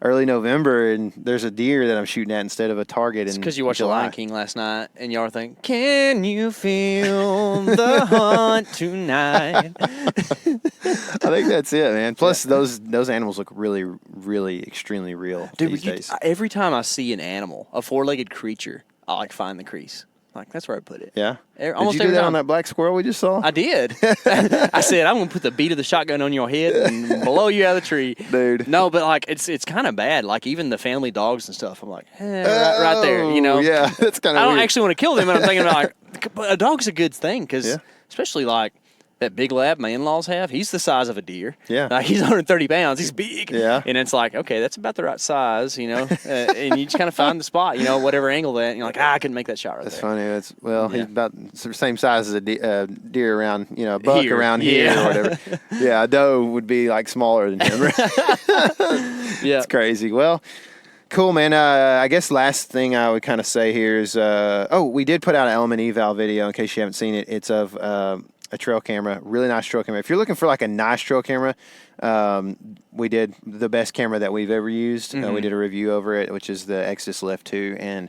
S1: early November and there's a deer that I'm shooting at instead of a target.
S2: It's because you watched The Lion King last night and y'all were thinking, can you feel the hunt tonight?
S1: I think that's it, man. Plus, those animals look really, really extremely real these days.
S2: Every time I see an animal, a 4-legged creature, I like find the crease. Like, that's where I put it.
S1: Yeah?
S2: Almost
S1: did you do that on that black squirrel we just saw?
S2: I did. I said, I'm going to put the beat of the shotgun on your head and blow you out of the tree.
S1: Dude.
S2: No, but, like, it's kind of bad. Like, even the family dogs and stuff, I'm like, right there, you know.
S1: Yeah, that's kind of
S2: I don't
S1: weird.
S2: actually want to kill them, and I'm thinking about, like, but a dog's a good thing, because especially, like, that big lab my in-laws have, he's the size of a deer.
S1: Yeah.
S2: Like, he's 130 pounds. He's big.
S1: Yeah.
S2: And it's like, okay, that's about the right size, you know. And you just kind of find the spot, you know, whatever angle that. And you're like, I couldn't make that shot right
S1: That's
S2: there.
S1: funny. He's about the same size as a deer around, you know, a buck around here or whatever. Yeah, a doe would be like smaller than him.
S2: Yeah.
S1: It's crazy. Well, cool, man. I guess last thing I would kind of say here is, we did put out an element eval video in case you haven't seen it. It's of a trail camera, really nice trail camera. If you're looking for like a nice trail camera, we did the best camera that we've ever used. We did a review over it, which is the Exodus Lift 2. And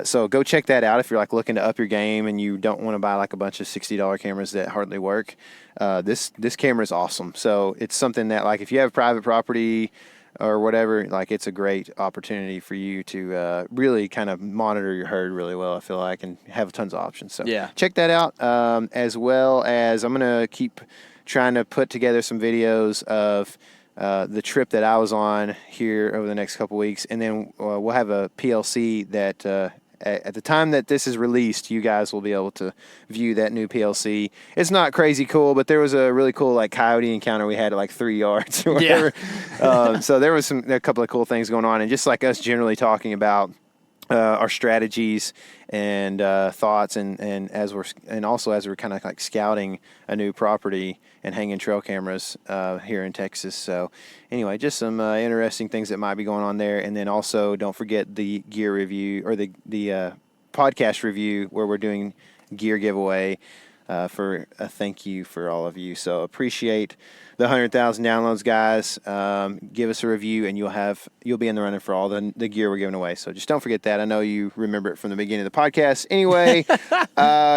S1: so go check that out if you're like looking to up your game and you don't want to buy like a bunch of $60 cameras that hardly work. This camera is awesome. So it's something that like if you have private property or whatever, like it's a great opportunity for you to really kind of monitor your herd really well, I feel like, and have tons of options. So check that out, as well as I'm going to keep trying to put together some videos of the trip that I was on here over the next couple weeks, and then we'll have a PLC that at the time that this is released, you guys will be able to view that new PLC. It's not crazy cool, but there was a really cool like coyote encounter we had at like 3 yards or whatever. Yeah. So there was a couple of cool things going on, and just like us generally talking about our strategies and thoughts, and also as we're kind of like scouting a new property and hanging trail cameras here in Texas. So anyway, just some interesting things that might be going on there. And then also don't forget the gear review, or the podcast review, where we're doing gear giveaway for a thank you for all of you. So appreciate the 100,000 downloads, guys. Give us a review, and you'll be in the running for all the gear we're giving away. So just don't forget that. I know you remember it from the beginning of the podcast. Anyway,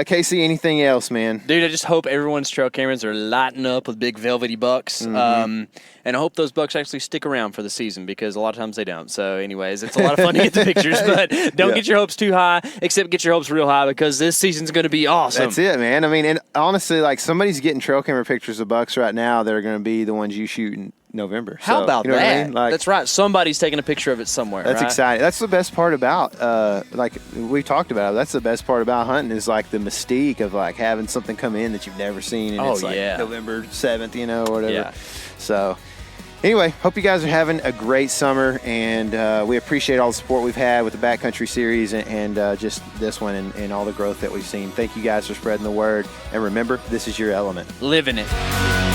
S1: Casey, anything else, man?
S2: Dude, I just hope everyone's trail cameras are lighting up with big velvety bucks. Mm-hmm. And I hope those bucks actually stick around for the season, because a lot of times they don't. So anyways, it's a lot of fun to get the pictures, but don't get your hopes too high, except get your hopes real high, because this season's going to be awesome.
S1: That's it, man. I mean, and honestly, like, somebody's getting trail camera pictures of bucks right now that are going to be the ones you shoot in November.
S2: How about that?
S1: I mean? Like,
S2: that's right. Somebody's taking a picture of it somewhere.
S1: That's
S2: right?
S1: exciting. That's the best part about, like we talked about, that's the best part about hunting, is like the mystique of like having something come in that you've never seen, and it's like November 7th, or whatever. Yeah. So anyway, hope you guys are having a great summer, and we appreciate all the support we've had with the Backcountry series and just this one and all the growth that we've seen. Thank you guys for spreading the word, and remember, this is your element.
S2: Live in it.